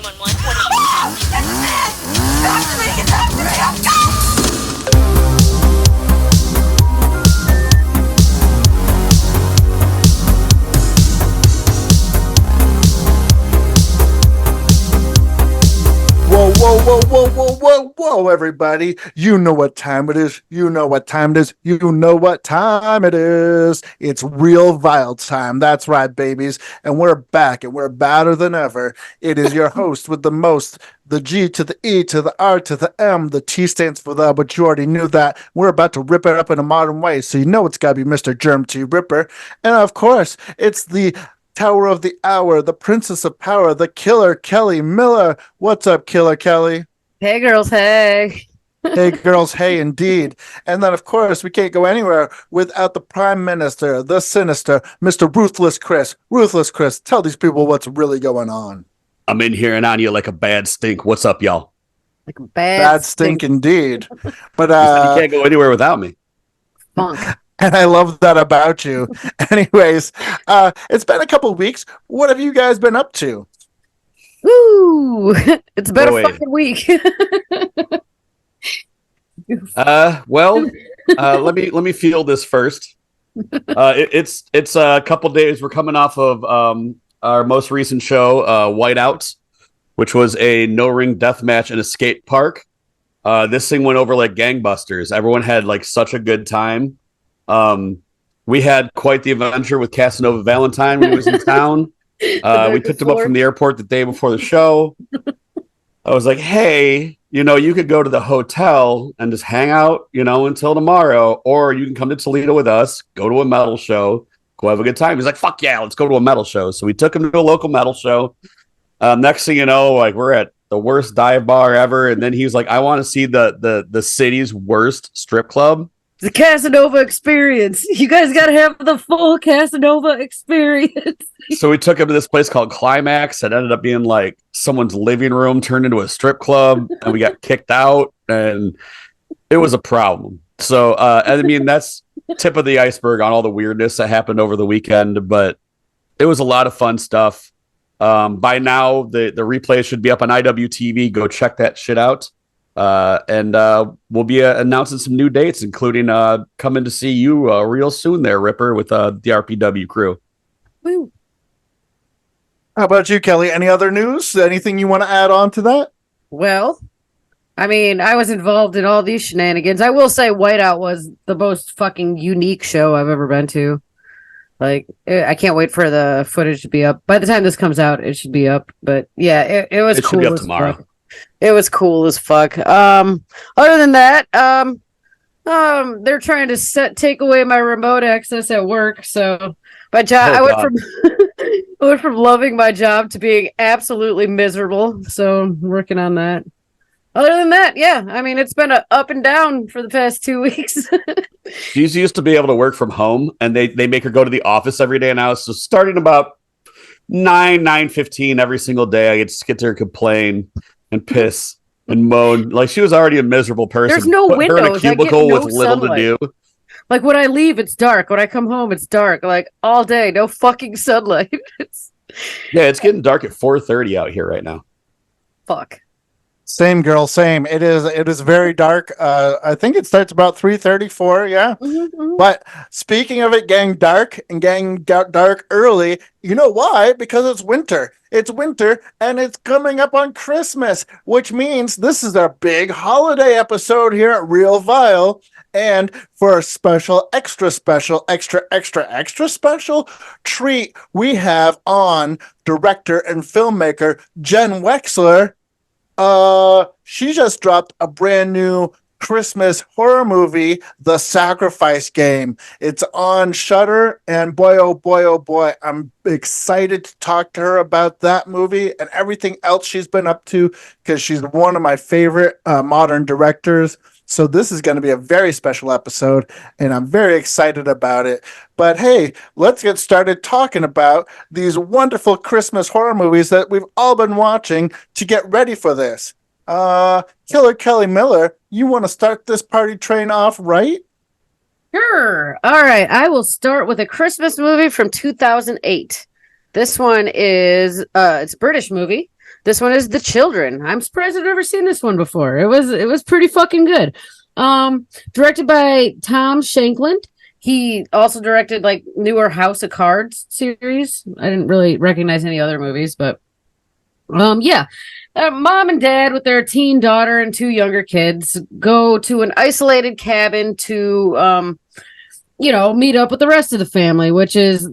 911. What are you? Whoa, whoa, whoa, whoa, whoa, whoa, whoa, everybody. You know what time it is. You know what time it is. You know what time it is. It's real vile time. That's right, babies. And we're back, and we're badder than ever. It is your host with the most, the G to the E to the R to the M. The T stands for the, but you already knew that. We're about to rip it up in a modern way, so you know it's got to be Mr. Germ T. Ripper. And of course, it's the Tower of the Hour, the Princess of Power, the Killer Kelly Miller. What's up, Killer Kelly? Hey, girls. Hey. Hey, girls. Hey, indeed. And then, of course, we can't go anywhere without the Prime Minister, the Sinister, Mr. Ruthless Chris. Ruthless Chris, tell these people what's really going on. I'm in here and on you like a bad stink. What's up, y'all? Like a bad stink indeed. But you can't go anywhere without me. Funk. And I love that about you. Anyways, it's been a couple weeks. What have you guys been up to? Woo! It's been a fucking week. Let me feel this first. It's a couple days. We're coming off of our most recent show, Whiteouts, which was a no-ring death match in a skate park. This thing went over like gangbusters. Everyone had like such a good time. We had quite the adventure with Casanova Valentine when he was in town. We picked him up from the airport the day before the show. I was like, hey, you could go to the hotel and just hang out, until tomorrow, or you can come to Toledo with us, go to a metal show, go have a good time. He's like, fuck yeah, let's go to a metal show. So we took him to a local metal show. Next thing you know, like we're at the worst dive bar ever. And then he was like, I want to see the city's worst strip club. The Casanova experience. You guys got to have the full Casanova experience. So we took him to this place called Climax. It ended up being like someone's living room turned into a strip club, and we got kicked out, and it was a problem. So, that's tip of the iceberg on all the weirdness that happened over the weekend, but it was a lot of fun stuff. By now, the replay should be up on IWTV. Go check that shit out. And we'll be announcing some new dates, including coming to see you real soon there, Ripper, with the RPW crew. Woo. How about you, Kelly? Any other news? Anything you want to add on to that? Well, I was involved in all these shenanigans. I will say Whiteout was the most fucking unique show I've ever been to. Like, I can't wait for the footage to be up. By the time this comes out, it should be up. But yeah, it was cool. It should be up tomorrow. Fuck. It was cool as fuck. Other than that, they're trying to take away my remote access at work. So my job, I went from loving my job to being absolutely miserable. So I'm working on that. Other than that, yeah, it's been up and down for the past 2 weeks. She's used to be able to work from home, and they make her go to the office every day now. So starting about 9:15 every single day, I get to sit there and complain and piss and moan. Like, she was already a miserable person. There's no windows. Her in a cubicle with little sunlight to do. Like, when I leave, it's dark. When I come home, it's dark. Like, all day, no fucking sunlight. Yeah, it's getting dark at 4:30 out here right now. Fuck. Same, girl, same. It is very dark. I think it starts about 3:34, yeah. Mm-hmm. But speaking of it getting dark and getting dark early, you know why? Because it's winter. It's winter, and it's coming up on Christmas, which means this is our big holiday episode here at Real Vile. And for a special, extra special treat, we have on director and filmmaker Jenn Wexler. She just dropped a brand new Christmas horror movie, The Sacrifice Game. It's on Shudder, and boy, oh boy, I'm excited to talk to her about that movie and everything else she's been up to, because she's one of my favorite modern directors. So this is going to be a very special episode, and I'm very excited about it. But hey, let's get started talking about these wonderful Christmas horror movies that we've all been watching to get ready for this. Killer Kelly Miller, you want to start this party train off, right? Sure. All right. I will start with a Christmas movie from 2008. This one is it's a British movie. This one is The Children. I'm surprised I've never seen this one before. It was pretty fucking good. Directed by Tom Shankland. He also directed like newer House of Cards series. I didn't really recognize any other movies, but yeah. Mom and dad with their teen daughter and 2 younger kids go to an isolated cabin to meet up with the rest of the family, which is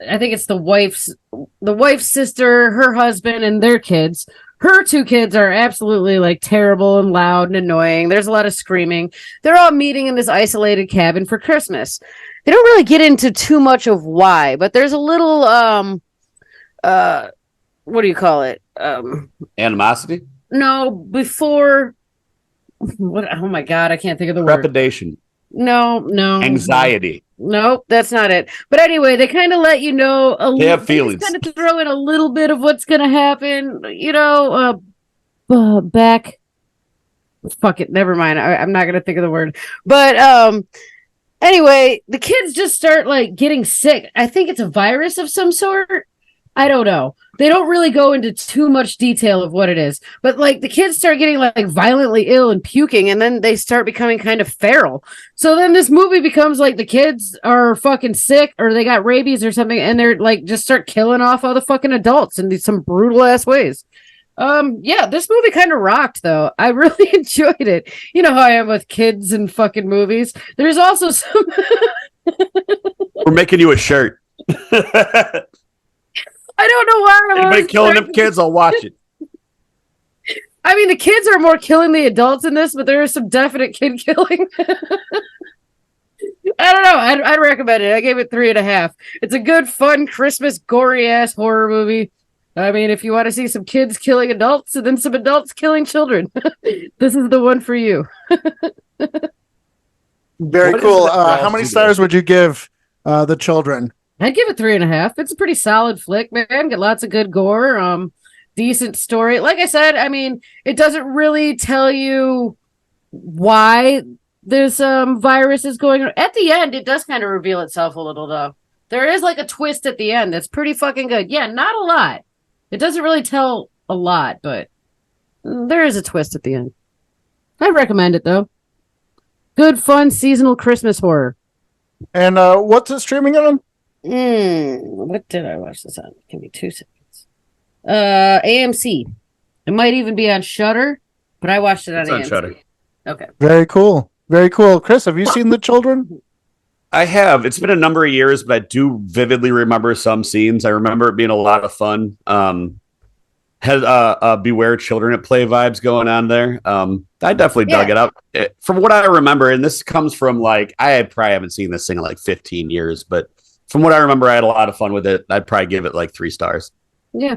I think it's the wife's sister, her husband, and their kids. Her 2 kids are absolutely like terrible and loud and annoying. There's a lot of screaming. They're all meeting in this isolated cabin for Christmas. They don't really get into too much of why, but there's a little what do you call it? Animosity? No, before what? Oh my god, I can't think of the word. Trepidation. No. Anxiety. Nope, that's not it. But anyway, they kind of let you know They have feelings. Kind of throw in a little bit of what's going to happen. Back. Fuck it. Never mind. I'm not going to think of the word. But anyway, the kids just start like getting sick. I think it's a virus of some sort. I don't know. They don't really go into too much detail of what it is, but like the kids start getting like violently ill and puking, and then they start becoming kind of feral. So then this movie becomes like the kids are fucking sick or they got rabies or something, and they're like just start killing off all the fucking adults in some brutal ass ways. Yeah, this movie kind of rocked though. I really enjoyed it. You know how I am with kids and fucking movies. There's also some. We're making you a shirt. I don't know why. Anybody killing them kids, I'll watch it. I mean, the kids are more killing the adults in this, but there is some definite kid killing. I don't know. I'd recommend it. I gave it 3.5. It's a good, fun, Christmas, gory-ass horror movie. I mean, if you want to see some kids killing adults and then some adults killing children, this is the one for you. Very cool. How many stars would you give The Children? I'd give it 3.5. It's a pretty solid flick, man. Get lots of good gore. Decent story. Like I said, I mean, it doesn't really tell you why this virus is going on. At the end, it does kind of reveal itself a little, though. There is like a twist at the end that's pretty fucking good. Yeah, not a lot. It doesn't really tell a lot, but there is a twist at the end. I recommend it, though. Good, fun, seasonal Christmas horror. And what's it streaming on? What did I watch this on? Give me 2 seconds. AMC. It might even be on Shudder, but I watched it on AMC. Shudder. Okay. Very cool. Very cool. Chris, have you seen The Children? I have. It's been a number of years, but I do vividly remember some scenes. I remember it being a lot of fun. Had Beware Children at Play vibes going on there. I definitely dug it up. From what I remember, and this comes from like, I probably haven't seen this thing in like 15 years, but from what I remember, I had a lot of fun with it. I'd probably give it like 3 stars. Yeah.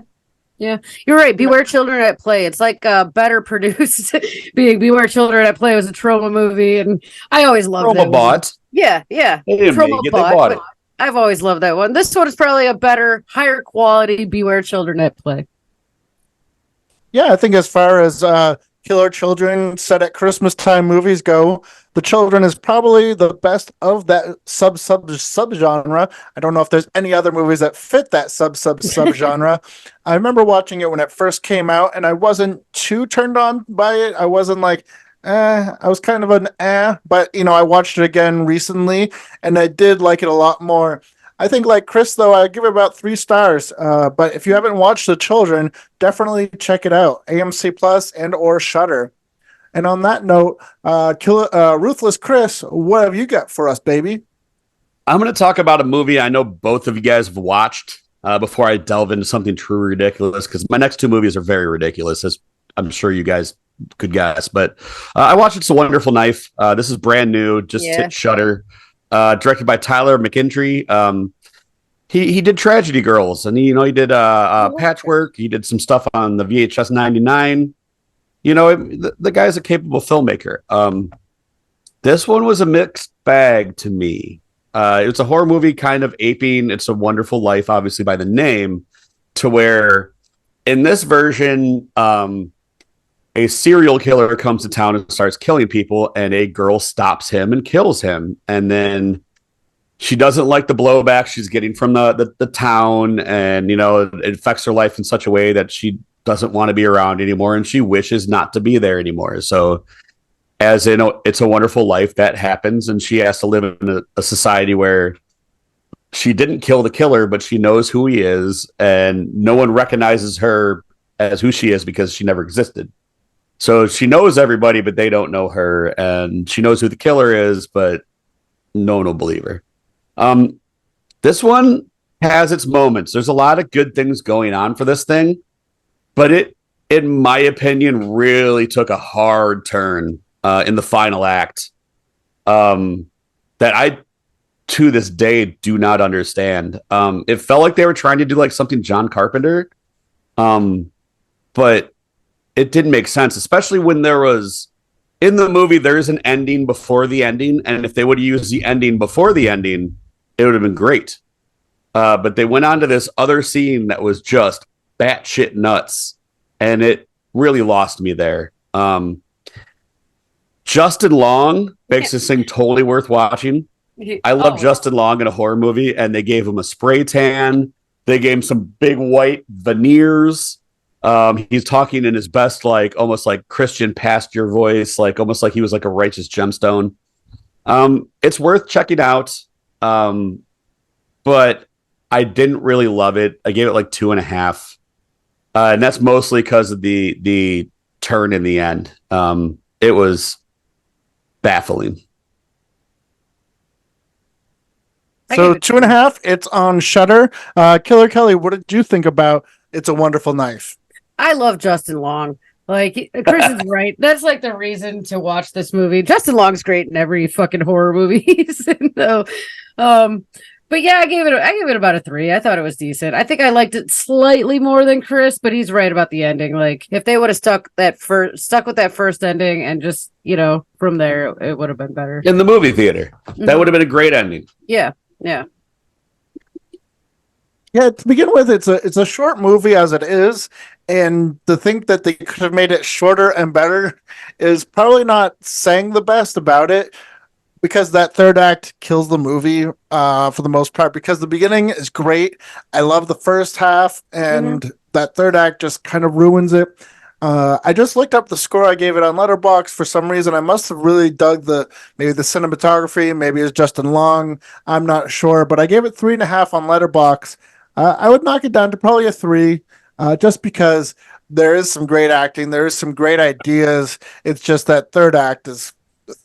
You're right. Beware Children at Play. It's like better produced. Beware Children at Play was a Trauma movie, and I always loved that bought. one. Yeah. Trauma bought. I've always loved that one. This one is probably a better, higher quality Beware Children at Play. Yeah, I think as far as killer children set at Christmas time movies go, The Children is probably the best of that subgenre. I don't know if there's any other movies that fit that subgenre. I remember watching it when it first came out, and I wasn't too turned on by it. I wasn't like, I was kind of an but I watched it again recently, and I did like it a lot more. I think, like Chris, though, I give it about 3 stars. But if you haven't watched The Children, definitely check it out. AMC Plus and or Shudder. And on that note, Ruthless Chris, what have you got for us, baby? I'm going to talk about a movie I know both of you guys have watched before I delve into something truly ridiculous, because my next 2 movies are very ridiculous, as I'm sure you guys could guess. But I watched It's a Wonderful Knife. This is brand new, just hit Shudder. Directed by Tyler McIntyre. He did Tragedy Girls, and he did Patchwork. He did some stuff on the VHS 99. The guy's a capable filmmaker. This one was a mixed bag to me. It's a horror movie kind of aping It's a Wonderful Life, obviously by the name, to where in this version, a serial killer comes to town and starts killing people, and a girl stops him and kills him. And then she doesn't like the blowback she's getting from the town, and it affects her life in such a way that she doesn't want to be around anymore, and she wishes not to be there anymore. So, as in It's a Wonderful Life, that happens, and she has to live in a society where she didn't kill the killer, but she knows who he is, and no one recognizes her as who she is because she never existed. So she knows everybody, but they don't know her, and she knows who the killer is, but no one will believe her. This one has its moments. There's a lot of good things going on for this thing, but it, in my opinion, really took a hard turn in the final act that I, to this day, do not understand. It felt like they were trying to do like something John Carpenter, but it didn't make sense, especially when there was, in the movie, there's an ending before the ending, and if they would have used the ending before the ending, it would have been great. But they went on to this other scene that was just batshit nuts, and it really lost me there. Justin Long makes this thing totally worth watching. I love Justin Long in a horror movie, and they gave him a spray tan. They gave him some big white veneers. He's talking in his best, like almost like Christian pastor voice, like almost like he was like a righteous gemstone. It's worth checking out. But I didn't really love it. I gave it like 2.5. And that's mostly because of the turn in the end. It was baffling. So 2.5. It's on Shudder. Killer Kelly, what did you think about It's a Wonderful Knife? I love Justin Long. Like, Chris is right. That's like the reason to watch this movie. Justin Long's great in every fucking horror movie. So, but yeah, I gave it about a 3. I thought it was decent. I think I liked it slightly more than Chris, but he's right about the ending. Like, if they would have stuck with that first ending and just, from there, it would have been better. In the movie theater. That would have been a great ending. Yeah. Yeah. Yeah, to begin with, it's a short movie as it is, and to think that they could have made it shorter and better is probably not saying the best about it, because that third act kills the movie for the most part, because the beginning is great. I love the first half, and that third act just kind of ruins it. I just looked up the score I gave it on Letterboxd for some reason. I must have really dug maybe the cinematography, maybe it's Justin Long, I'm not sure, but I gave it 3.5 on Letterboxd. I would knock it down to probably a 3, just because there is some great acting, there is some great ideas. It's just that third act is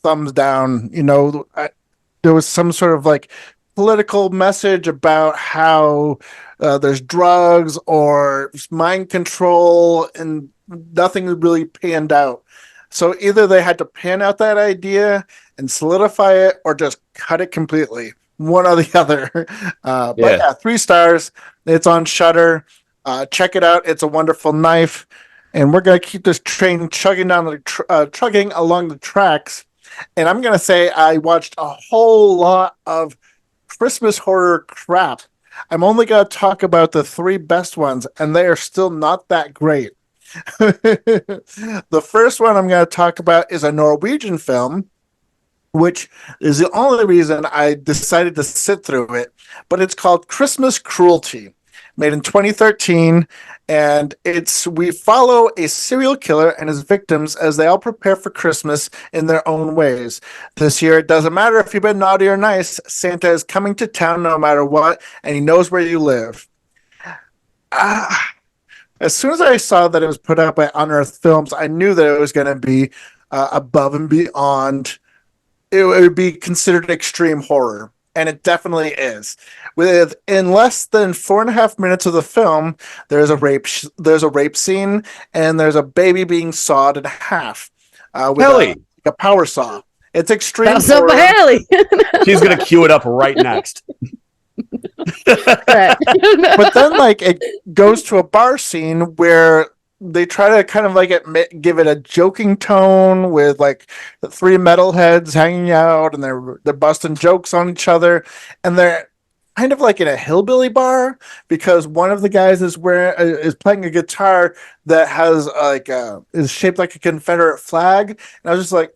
thumbs down. There was some sort of like political message about how there's drugs or mind control, and nothing really panned out. So either they had to pan out that idea and solidify it, or just cut it completely. One or the other. But yeah, 3 stars. It's on Shudder. Check it out. It's a Wonderful Knife. And we're going to keep this train chugging along the tracks. And I'm going to say I watched a whole lot of Christmas horror crap. I'm only going to talk about the 3 best ones, and they are still not that great. The first one I'm going to talk about is a Norwegian film, which is the only reason I decided to sit through it. But it's called Christmas Cruelty, made in 2013, and we follow a serial killer and his victims as they all prepare for Christmas in their own ways. This year, it doesn't matter if you've been naughty or nice, Santa is coming to town no matter what, and he knows where you live. As soon as I saw that it was put out by Unearthed Films, I knew that it was going to be above and beyond. It would be considered extreme horror, and it definitely is. In less than 4.5 minutes of the film, there's a rape scene, and there's a baby being sawed in half with a power saw. It's extreme horror. Haley. She's gonna cue it up right next. But then, it goes to a bar scene where they try to kind of give it a joking tone with the 3 metalheads hanging out, and they're busting jokes on each other, and they're kind of like in a hillbilly bar, because one of the guys is playing a guitar that has is shaped like a Confederate flag, and I was just like,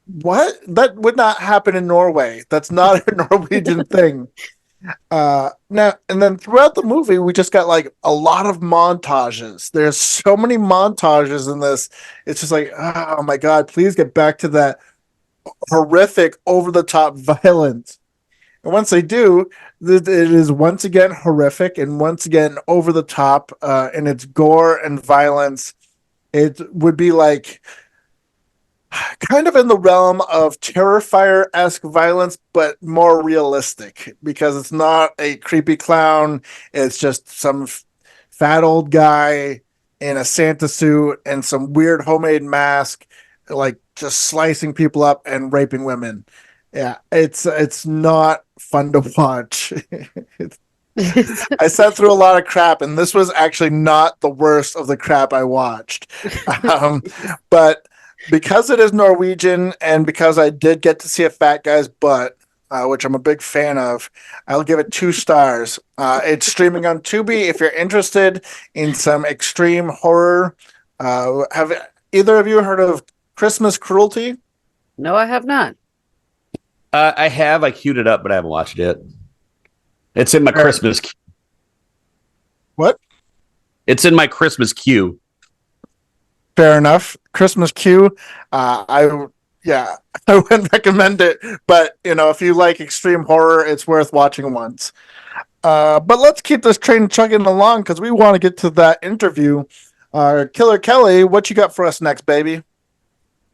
what? That would not happen in Norway. That's not a Norwegian thing. Now and then throughout the movie, we just got like a lot of montages. There's so many montages in this. It's just like, oh my god, please get back to that horrific, over the top violence. And once they do, it is once again horrific and once again over the top in its gore and violence. It would be like kind of in the realm of Terrifier-esque violence, but more realistic because it's not a creepy clown. It's just some fat old guy in a Santa suit and some weird homemade mask, like just slicing people up and raping women. Yeah, it's not fun to watch. I sat through a lot of crap, and this was actually not the worst of the crap I watched. But because it is Norwegian and because I did get to see a fat guy's butt, which I'm a big fan of, I'll give it 2 stars. It's streaming on Tubi. If you're interested in some extreme horror, have either of you heard of Christmas Cruelty? No, I have not. I have. I queued it up, but I haven't watched it yet. It's in my Christmas queue. What? It's in my Christmas queue. Fair enough. Christmas queue. I wouldn't recommend it, but if you like extreme horror, it's worth watching once. But let's keep this train chugging along because we want to get to that interview. Killer Kelly, what you got for us next, baby?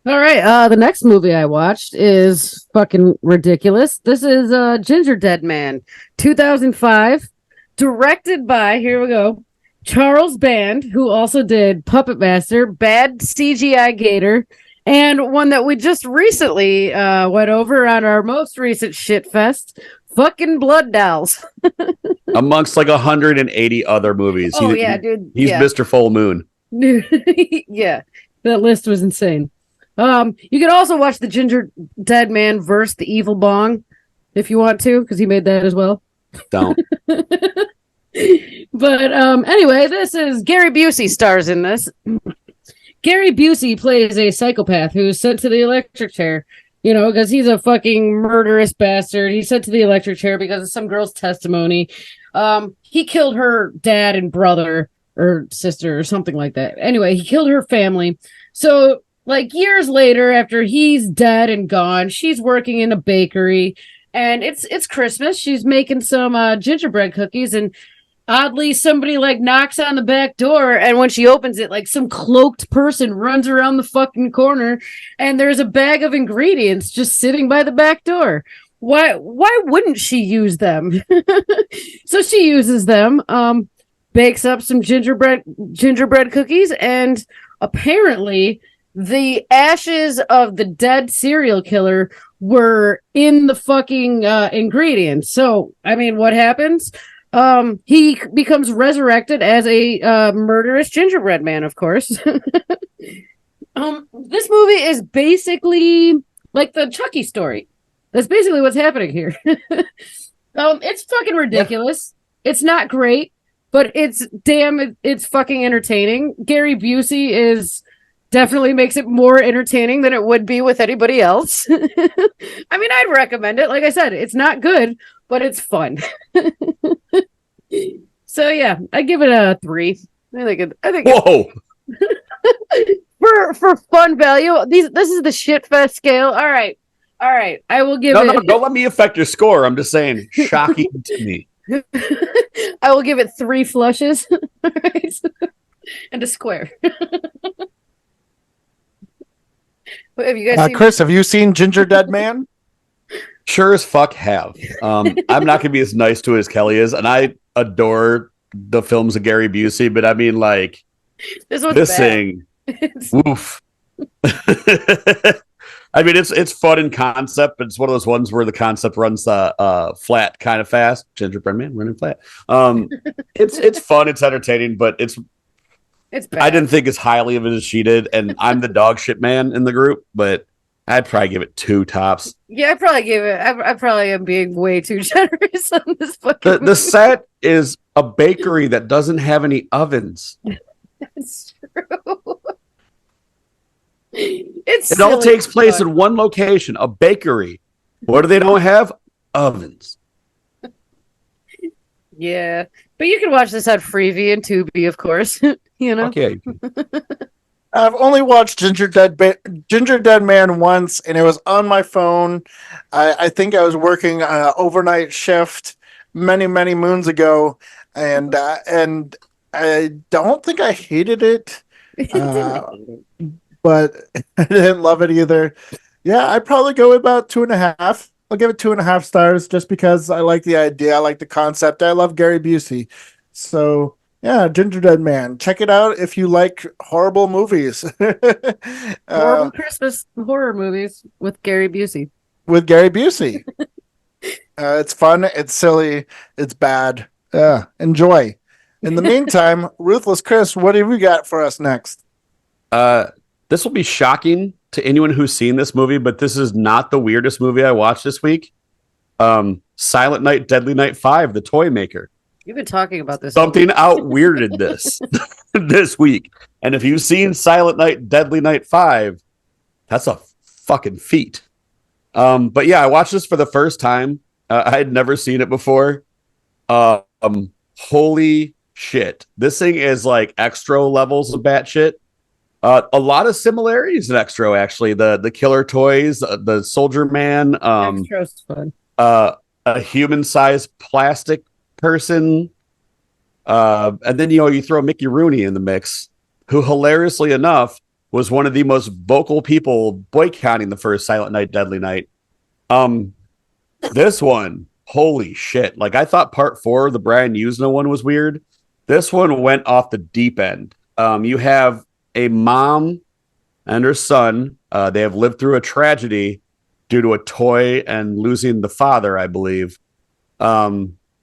All right. The next movie I watched is fucking ridiculous. This is Gingerdead Man, 2005, directed by, here we go, Charles Band, who also did Puppet Master, Bad CGI Gator, and one that we just recently went over on our most recent shit fest, fucking Blood Dolls. Amongst like 180 other movies. Oh, dude. He's Mr. Full Moon. Yeah, that list was insane. You can also watch the Gingerdead Man versus the Evil Bong if you want to, because he made that as well. Don't. But anyway, this is Gary Busey stars in this. Gary Busey plays a psychopath who is sent to the electric chair, because he's a fucking murderous bastard. He's sent to the electric chair because of some girl's testimony. He killed her dad and brother or sister or something like that. Anyway, he killed her family. So like years later, after he's dead and gone, she's working in a bakery, and it's Christmas. She's making some gingerbread cookies, and oddly, somebody like knocks on the back door, and when she opens it, like some cloaked person runs around the fucking corner, and there's a bag of ingredients just sitting by the back door. Why wouldn't she use them? So she uses them, bakes up some gingerbread cookies, and apparently the ashes of the dead serial killer were in the fucking ingredients. So, I mean, what happens? He becomes resurrected as a murderous gingerbread man, of course. This movie is basically like the Chucky story. That's basically what's happening here. It's fucking ridiculous. It's not great, but it's fucking entertaining. Gary Busey definitely makes it more entertaining than it would be with anybody else. I mean, I'd recommend it. Like I said, it's not good, but it's fun. So yeah, I give it a 3. I think Whoa. for fun value, this is the shitfest scale. All right. I will give it. No, don't let me affect your score. I'm just saying, shocking to me. I will give it 3 flushes. Right? And a square. Have you guys seen Chris, have you seen Gingerdead Man? Sure as fuck have. I'm not going to be as nice to it as Kelly is, and I adore the films of Gary Busey, but I mean, like, this thing, woof. I mean, it's fun in concept, but it's one of those ones where the concept runs flat kind of fast. Gingerbread Man running flat. It's fun, it's entertaining, but it's bad. I didn't think as highly of it as she did, and I'm the dog shit man in the group, but I'd probably give it 2 tops. Yeah, I probably am being way too generous on this fucking the set is a bakery that doesn't have any ovens. That's true. It all takes place in one location, a bakery. What do they don't have? Ovens. Yeah, but you can watch this on Freevee and Tubi, of course. You know. Okay. I've only watched Gingerdead Man once, and it was on my phone. I think I was working overnight shift many moons ago, and I don't think I hated it, uh, but I didn't love it either. Yeah, I'd probably go with about 2.5. I'll give it 2.5 stars just because I like the idea, I like the concept. I love Gary Busey, so yeah, Gingerdead Man. Check it out if you like horrible movies. Horrible Christmas horror movies with Gary Busey. With Gary Busey. It's fun, it's silly, it's bad. Yeah, enjoy. In the meantime, Ruthless Chris, what have you got for us next? This will be shocking to anyone who's seen this movie, but this is not the weirdest movie I watched this week. Silent Night, Deadly Night 5, The Toymaker. You've been talking about this. Something out weirded this this week. And if you've seen Silent Night, Deadly Night 5, that's a fucking feat. But yeah, I watched this for the first time. I had never seen it before. Holy shit. This thing is like extra levels of batshit. A lot of similarities in Extro, actually. The killer toys, the soldier man, Extra's fun. A human-sized plastic person, and then you throw Mickey Rooney in the mix, who hilariously enough was one of the most vocal people boycotting the first Silent Night, Deadly Night. This one, holy shit! Like I thought, Part 4, the Brian Usna one, was weird. This one went off the deep end. You have a mom and her son. They have lived through a tragedy due to a toy and losing the father, I believe.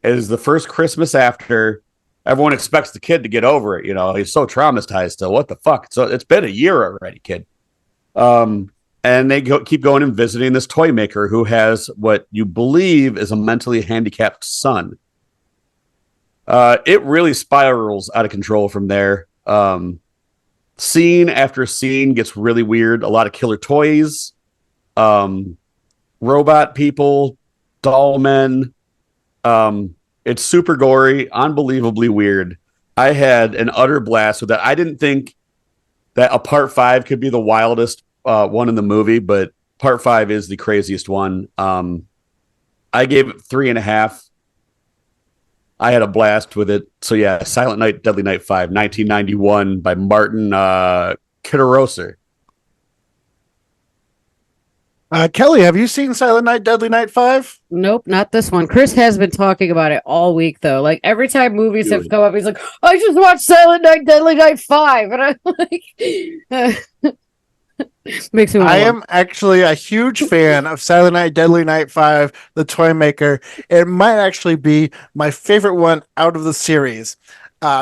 It is the first Christmas after. Everyone expects the kid to get over it. He's so traumatized still. What the fuck? So it's been a year already, kid. And they keep going and visiting this toy maker who has what you believe is a mentally handicapped son. It really spirals out of control from there. Scene after scene gets really weird. A lot of killer toys, robot people, doll men. It's super gory, unbelievably weird. I had an utter blast with that. I didn't think that a Part 5 could be the wildest one in the movie, but Part 5 is the craziest one. I gave it 3.5. I had a blast with it. So yeah, Silent Night, Deadly Night 5, 1991 by Martin Kitteroser. Kelly, have you seen Silent Night, Deadly Night 5? Nope, not this one. Chris has been talking about it all week, though. Like every time movies have come up, he's like, "I just watched Silent Night, Deadly Night 5," and I'm like, makes me. I am actually a huge fan of Silent Night, Deadly Night 5, The Toymaker. It might actually be my favorite one out of the series.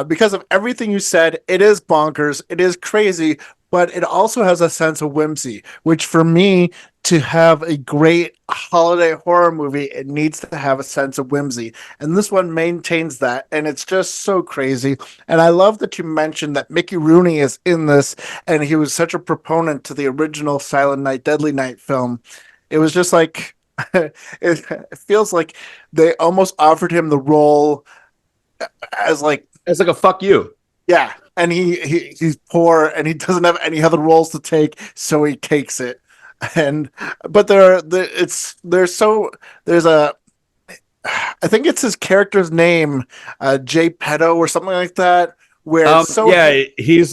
Because of everything you said, it is bonkers, it is crazy, but it also has a sense of whimsy, which for me, to have a great holiday horror movie, it needs to have a sense of whimsy. And this one maintains that, and it's just so crazy. And I love that you mentioned that Mickey Rooney is in this, and he was such a proponent to the original Silent Night, Deadly Night film. It was just like, it feels like they almost offered him the role as like, it's like a fuck you. Yeah, and he's poor and he doesn't have any other roles to take, so he takes it. But I think it's his character's name, Jay Pedo or something like that. He's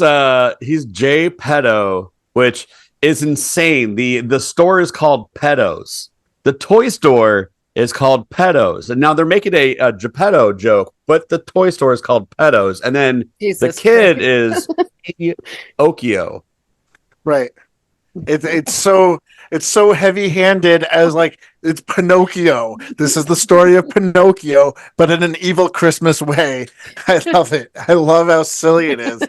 Jay Pedo, which is insane. The store is called Pedos. The toy store is called Pedos, and now they're making a Geppetto joke, but the toy store is called Pedos, and then the kid is Okio. Right. It's so heavy-handed as like it's Pinocchio. This is the story of Pinocchio, but in an evil Christmas way. I love it. I love how silly it is.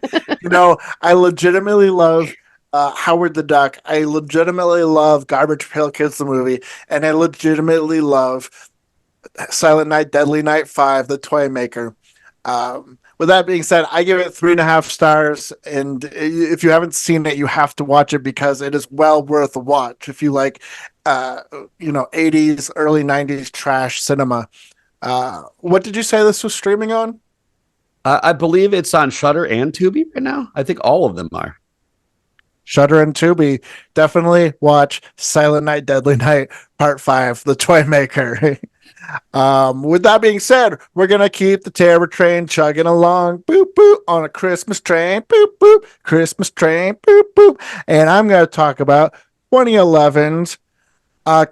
I legitimately love Howard the Duck. I legitimately love Garbage Pail Kids the movie, and I legitimately love Silent Night, Deadly Night 5, The Toymaker. With that being said, I give it 3.5 stars, and if you haven't seen it, you have to watch it because it is well worth a watch. If you like, 80s, early 90s trash cinema, What did you say this was streaming on? I believe it's on Shudder and Tubi right now. I think all of them are. Shudder and Tubi. Definitely watch Silent Night, Deadly Night, Part 5, The Toymaker. With that being said, we're going to keep the terror train chugging along, boop, boop, on a Christmas train, boop, boop, Christmas train, boop, boop. And I'm going to talk about 2011's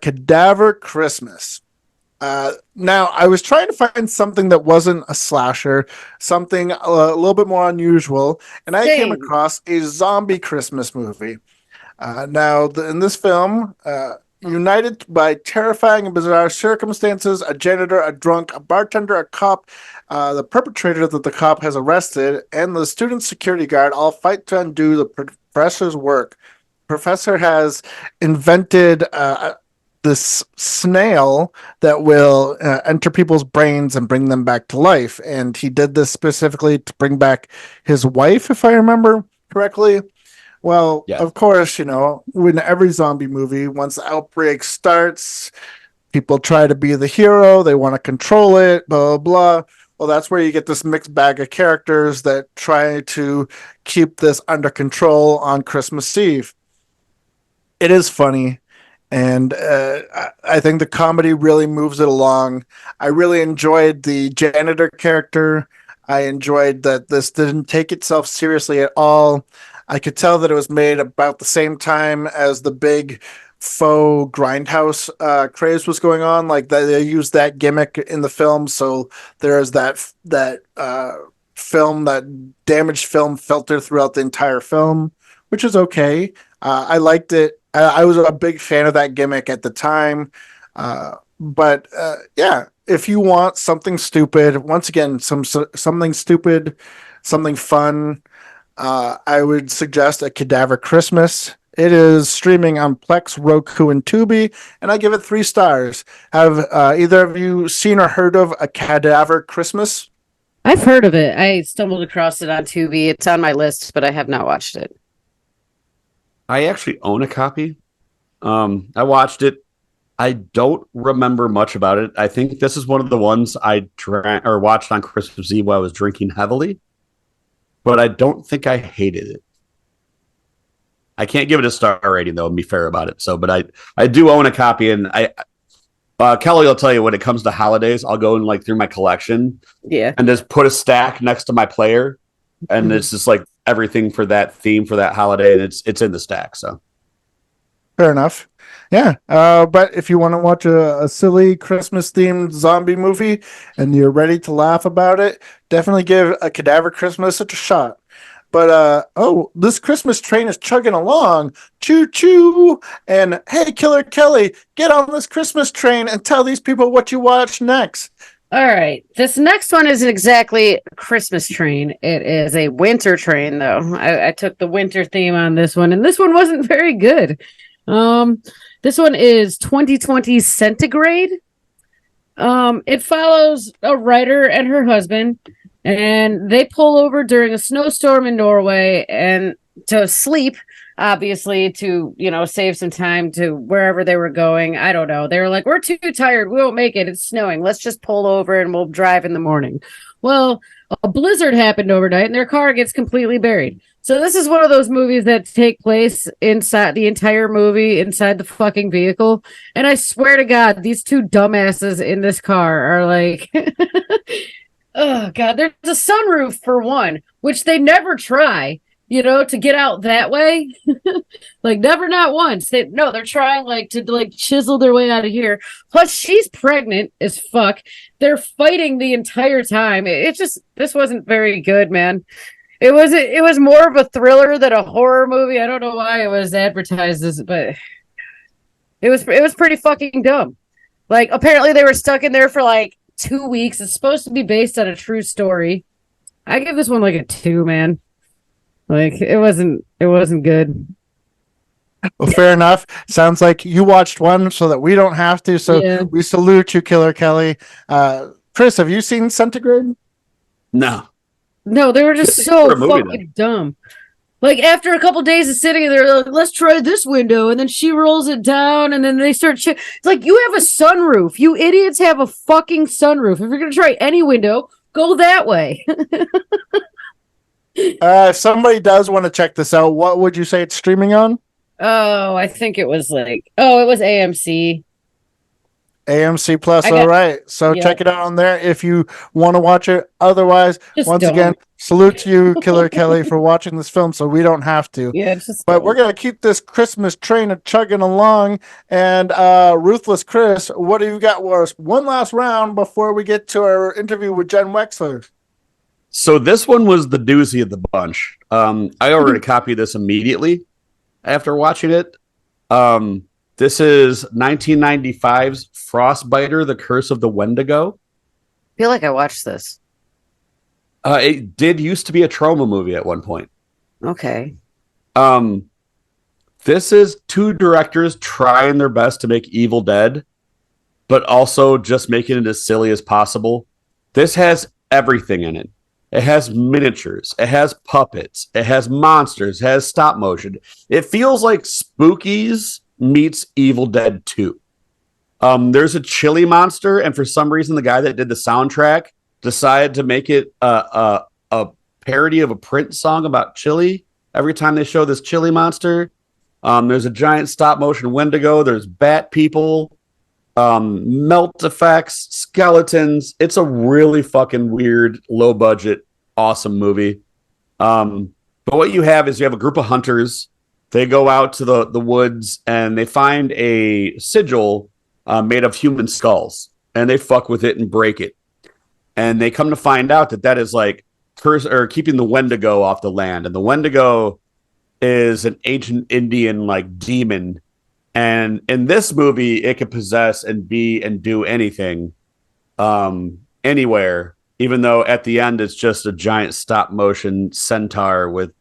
Cadaver Christmas. Now, I was trying to find something that wasn't a slasher, something a little bit more unusual, and I came across a zombie Christmas movie. In this film, united by terrifying and bizarre circumstances, a janitor, a drunk, a bartender, a cop, the perpetrator that the cop has arrested, and the student security guard all fight to undo the professor's work. Professor has invented this snail that will enter people's brains and bring them back to life. And he did this specifically to bring back his wife, if I remember correctly. Well, Yeah. Of course, in every zombie movie, once the outbreak starts, people try to be the hero. They want to control it, blah, blah, blah. Well, that's where you get this mixed bag of characters that try to keep this under control on Christmas Eve. It is funny. And I think the comedy really moves it along. I really enjoyed the janitor character. I enjoyed that this didn't take itself seriously at all. I could tell that it was made about the same time as the big faux grindhouse craze was going on. Like they used that gimmick in the film, so there's that damaged film filter throughout the entire film, which is okay. I liked it. I was a big fan of that gimmick at the time. But if you want something stupid, once again, something stupid, something fun, I would suggest a Cadaver Christmas. It is streaming on Plex, Roku, and Tubi, and I give it 3 stars. Have either of you seen or heard of a Cadaver Christmas? I've heard of it. I stumbled across it on Tubi. It's on my list, but I have not watched it. I actually own a copy. I watched it. I don't remember much about it. I think this is one of the ones I drank or watched on Christmas Eve while I was drinking heavily, but I don't think I hated it. I can't give it a star rating though, and be fair about it. So, but I do own a copy, and Kelly will tell you when it comes to holidays, I'll go and through my collection, and just put a stack next to my player, and it's just everything for that theme for that holiday, and it's in the stack. So fair enough. Yeah. But if you want to watch a silly Christmas themed zombie movie and you're ready to laugh about it, definitely give a Cadaver Christmas a shot. But this Christmas train is chugging along, choo choo. And hey, Killer Kelly, get on this Christmas train and tell these people what you watch next. All right. This next one isn't exactly a Christmas train. It is a winter train, though. I took the winter theme on this one, and this one wasn't very good. This one is 2020 Centigrade. It follows a writer and her husband, and they pull over during a snowstorm in Norway and to sleep, obviously, to save some time to wherever they were going. I don't know. They were like, we're too tired, we won't make it, it's snowing, let's just pull over and we'll drive in the morning. Well, a blizzard happened overnight and their car gets completely buried. So this is one of those movies that take place inside the entire movie, inside the fucking vehicle. And I swear to God, these two dumbasses in this car are like, oh God, there's a sunroof for one, which they never try, to get out that way. Never, not once. They're trying to chisel their way out of here. Plus she's pregnant as fuck. They're fighting the entire time. This wasn't very good, man. It was more of a thriller than a horror movie. I don't know why it was advertised as, but it was pretty fucking dumb. Apparently they were stuck in there for 2 weeks. It's supposed to be based on a true story. I give this one a 2, man. It wasn't good. Well, fair enough. Sounds like you watched one so that we don't have to. So We salute you, Killer Kelly. Chris, have you seen Centigrade? No. No, they were just so fucking dumb. Like after a couple days of sitting there, they're like, let's try this window, and then she rolls it down, and then they start. It's like you have a sunroof. You idiots have a fucking sunroof. If you're gonna try any window, go that way. If somebody does want to check this out, what would you say it's streaming on? Oh, I think it was like it was AMC. AMC Plus. All right. So check it out on there if you want to watch it. Otherwise, once again, salute to you, Killer Kelly, for watching this film so we don't have to. Yeah, but we're going to keep this Christmas train a chugging along. And Ruthless Chris, what do you got for us? One last round before we get to our interview with Jenn Wexler. So this one was the doozy of the bunch. I already copied this immediately after watching it. This is 1995's Frostbiter, The Curse of the Wendigo. I feel like I watched this. It did used to be a trauma movie at one point. Okay. This is two directors trying their best to make Evil Dead, but also just making it as silly as possible. This has everything in it. It has miniatures. It has puppets. It has monsters. It has stop motion. It feels like Spookies meets Evil Dead 2. There's a chili monster, and for some reason, the guy that did the soundtrack decided to make it a parody of a Prince song about chili. Every time they show this chili monster, there's a giant stop motion Wendigo. There's bat people, melt effects, skeletons. It's a really fucking weird, low budget, awesome movie. But what you have is you have a group of hunters. They go out to the woods and they find a sigil made of human skulls, and they fuck with it and break it. And they come to find out that is like curse or keeping the Wendigo off the land. And the Wendigo is an ancient Indian like demon. And in this movie, it can possess and be and do anything, anywhere. Even though at the end it's just a giant stop motion centaur with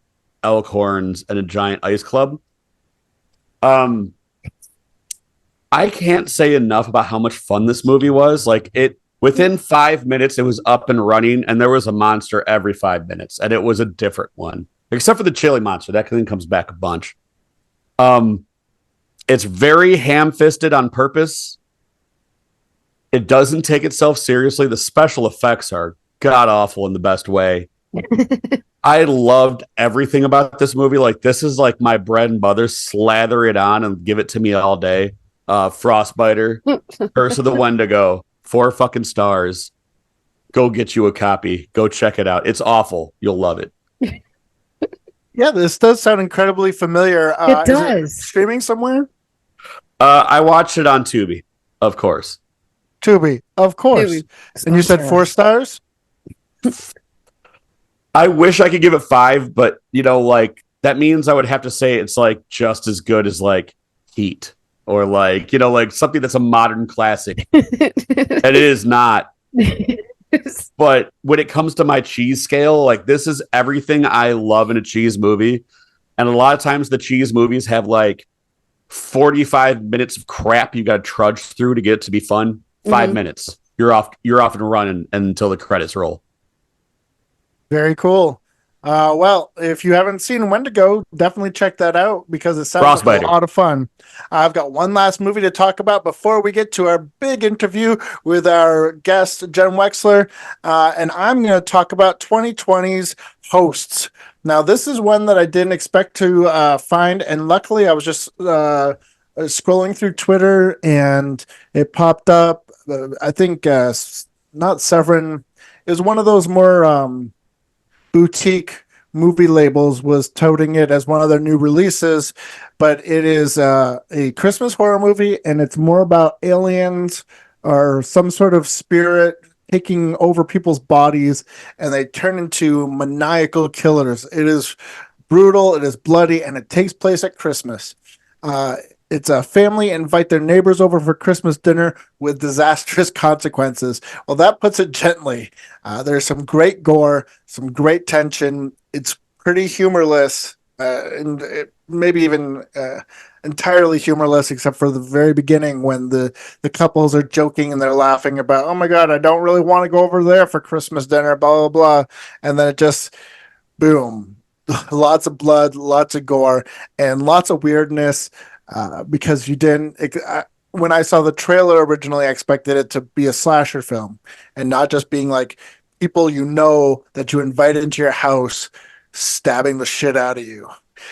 elk horns and a giant ice club. I can't say enough about how much fun this movie was. Like it within 5 minutes, it was up and running, and there was a monster every 5 minutes, and it was a different one, except for the chili monster. That thing comes back a bunch. It's very ham-fisted on purpose. It doesn't take itself seriously. The special effects are god awful in the best way. I loved everything about this movie. Like, this is like my bread and butter. Slather it on and give it to me all day. Frostbiter, Curse of the Wendigo, 4 fucking stars. Go get you a copy. Go check it out. It's awful. You'll love it. Yeah, this does sound incredibly familiar. It does. Is it streaming somewhere? I watched it on Tubi, of course. Tubi, of course. Tubi. And you said 4 stars? I wish I could give it 5, but like that means I would have to say it's like just as good as like Heat or like like something that's a modern classic. And it is not. But when it comes to my cheese scale, like this is everything I love in a cheese movie. And a lot of times the cheese movies have like 45 minutes of crap you got to trudge through to get it to be fun. 5 minutes. You're off and running until the credits roll. Very cool. Well, if you haven't seen Wendigo, definitely check that out because it sounds like a lot of fun. I've got one last movie to talk about before we get to our big interview with our guest, Jenn Wexler. And I'm going to talk about 2020's Hosts. Now, this is one that I didn't expect to find. And luckily, I was just scrolling through Twitter and it popped up. I think not Severin. It was one of those more boutique movie labels was touting it as one of their new releases, but it is a Christmas horror movie, and it's more about aliens or some sort of spirit taking over people's bodies, and they turn into maniacal killers. It is brutal, it is bloody, and it takes place at Christmas. It's a family invite their neighbors over for Christmas dinner with disastrous consequences. Well, that puts it gently. There's some great gore, some great tension. It's pretty humorless, and maybe even entirely humorless, except for the very beginning when the couples are joking and they're laughing about, oh my God, I don't really want to go over there for Christmas dinner, blah, blah, blah. And then it just, boom. lots of blood, lots of gore, and lots of weirdness. Because you didn't. When I saw the trailer originally, I expected it to be a slasher film, and not just being like people that you invite into your house stabbing the shit out of you.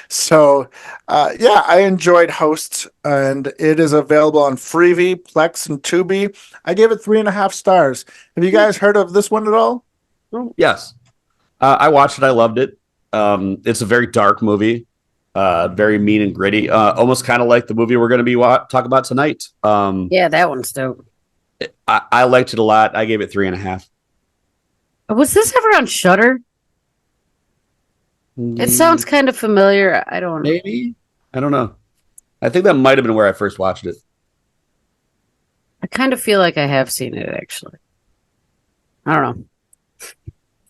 So, yeah, I enjoyed Hosts, and it is available on Freevee, Plex, and Tubi. I gave it 3.5 stars. Have you guys heard of this one at all? Yes. I watched it. I loved it. It's a very dark movie, very mean and gritty, almost kind of like the movie we're going to be talking about tonight. Yeah, that one's dope. I liked it a lot. I gave it 3.5. Was this ever on Shudder? It sounds kind of familiar. I don't know. Maybe. I don't know. I think that might have been where I first watched it. I kind of feel like I have seen it, actually. I don't know.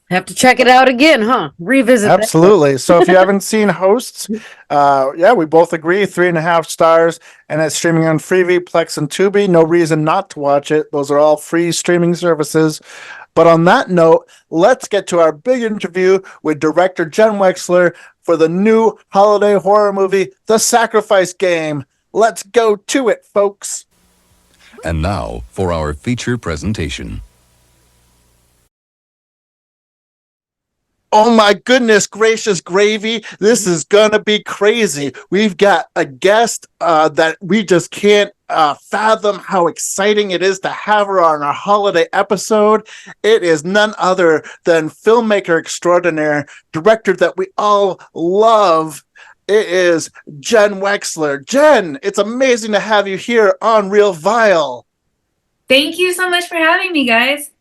Have to check it out again, huh? Revisit that. Absolutely. So if you haven't seen Hosts, yeah, we both agree, 3.5 stars, and it's streaming on Freevee, Plex, and Tubi. No reason not to watch it. Those are all free streaming services. But on that note, let's get to our big interview with director Jenn Wexler for the new holiday horror movie, The Sacrifice Game. Let's go to it, folks. And now for our feature presentation. Oh my goodness gracious gravy. This is going to be crazy. We've got a guest that we just can't fathom how exciting it is to have her on our holiday episode. It is none other than filmmaker extraordinaire, director that we all love. It is Jenn Wexler. Jenn, it's amazing to have you here on Real Vile. Thank you so much for having me, guys.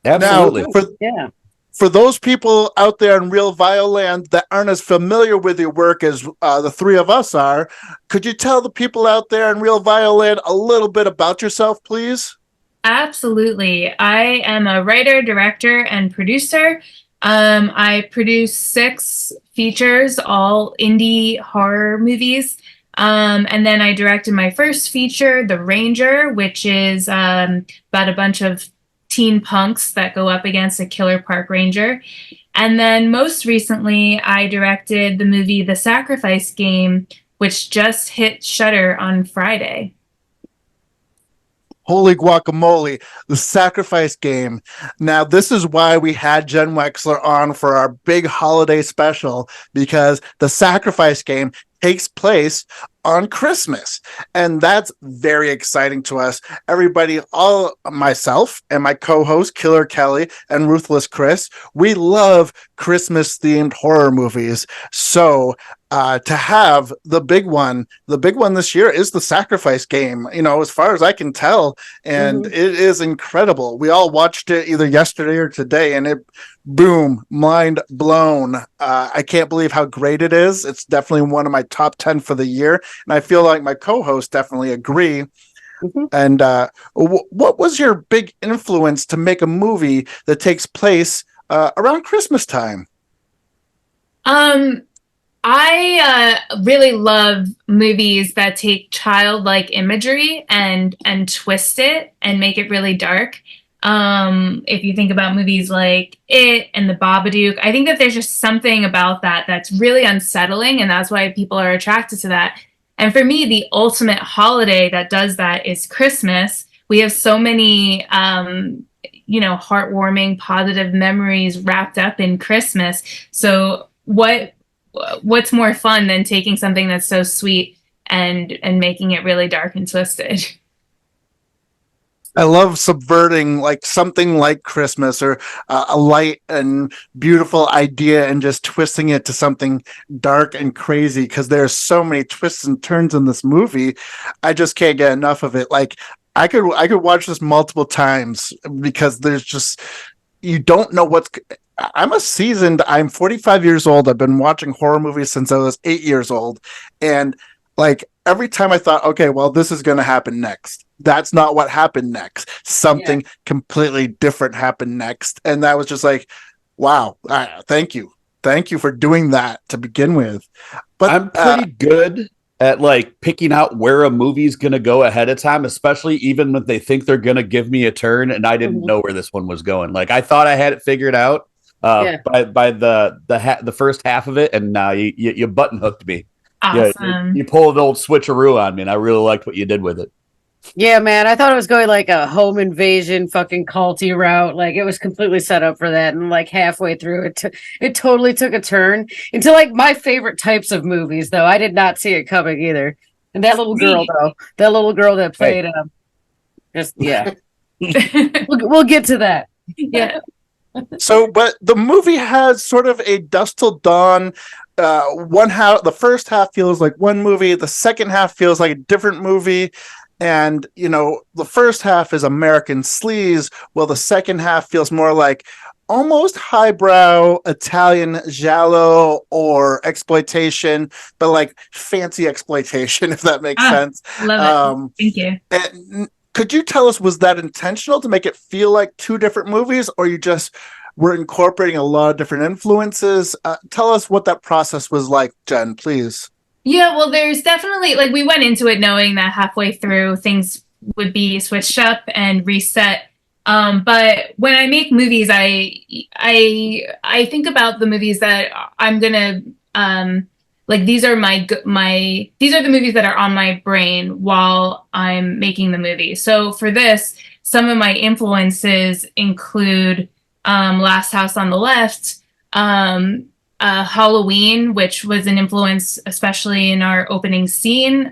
Absolutely. Now, for those people out there in Real Vile land that aren't as familiar with your work as the three of us are, could you tell the people out there in Real Vile land a little bit about yourself, please? Absolutely. I am a writer, director, and producer. I produce 6 features, all indie horror movies. And then I directed my first feature, The Ranger, which is about a bunch of teen punks that go up against a killer park ranger. And then most recently, I directed the movie The Sacrifice Game, which just hit Shudder on Friday. Holy guacamole, The Sacrifice Game. Now, this is why we had Jenn Wexler on for our big holiday special, because The Sacrifice Game takes place on Christmas. And that's very exciting to us. Everybody, all myself and my co-host, Killer Kelly and Ruthless Chris, we love Christmas themed horror movies. So to have the big one this year is The Sacrifice Game, as far as I can tell. And it is incredible. We all watched it either yesterday or today, and it boom, mind blown. I can't believe how great it is. It's definitely one of my top 10 for the year. And I feel like my co-hosts definitely agree. And what was your big influence to make a movie that takes place around Christmas time? I really love movies that take childlike imagery and twist it and make it really dark. If you think about movies like It and The Babadook, I think that there's just something about that that's really unsettling, and that's why people are attracted to that. And for me, the ultimate holiday that does that is Christmas. We have so many, heartwarming, positive memories wrapped up in Christmas. So what's more fun than taking something that's so sweet and making it really dark and twisted? I love subverting something like Christmas or a light and beautiful idea and just twisting it to something dark and crazy, because there's so many twists and turns in this movie. I just can't get enough of it. I could watch this multiple times, because there's just, you don't know I'm 45 years old. I've been watching horror movies since I was 8 years old. And every time I thought, okay, well, this is going to happen next. That's not what happened next. Something completely different happened next. And that was just wow. Thank you. Thank you for doing that to begin with. But I'm pretty good at picking out where a movie's going to go ahead of time, especially even when they think they're going to give me a turn and I didn't know where this one was going. I thought I had it figured out, by the first half of it, and you button hooked me. Yeah, Awesome. you pulled an old switcheroo on me, and I really liked what you did with it. Yeah, man, I thought it was going like a home invasion fucking culty route. Like it was completely set up for that, and like halfway through it totally took a turn into like my favorite types of movies. Though I did not see it coming either. And that little girl, though, that little girl that played, just yeah, we'll get to that. Yeah. So, but the movie has sort of a dusk till dawn. The first half feels like one movie, the second half feels like a different movie. And, the first half is American sleaze, while the second half feels more like almost highbrow Italian giallo or exploitation, but like fancy exploitation, if that makes sense. Love it. Thank you. And could you tell us, was that intentional to make it feel like two different movies, or you just were incorporating a lot of different influences? Tell us what that process was like, Jen, please. Yeah, well, there's definitely like we went into it knowing that halfway through things would be switched up and reset. But when I make movies, I think about the movies that I'm gonna like these are these are the movies that are on my brain while I'm making the movie. So for this, some of my influences include Last House on the Left, Halloween, which was an influence, especially in our opening scene,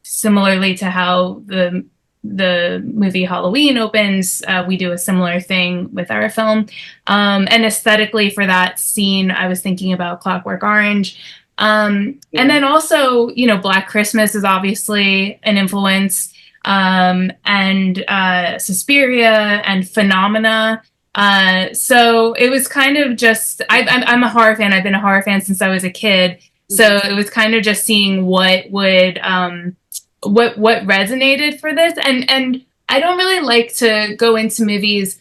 similarly to how the movie Halloween opens. We do a similar thing with our film. And aesthetically for that scene, I was thinking about Clockwork Orange. And then also, Black Christmas is obviously an influence, and Suspiria and Phenomena. So it was kind of just, I'm a horror fan. I've been a horror fan since I was a kid. So it was kind of just seeing what would, what resonated for this. And I don't really like to go into movies.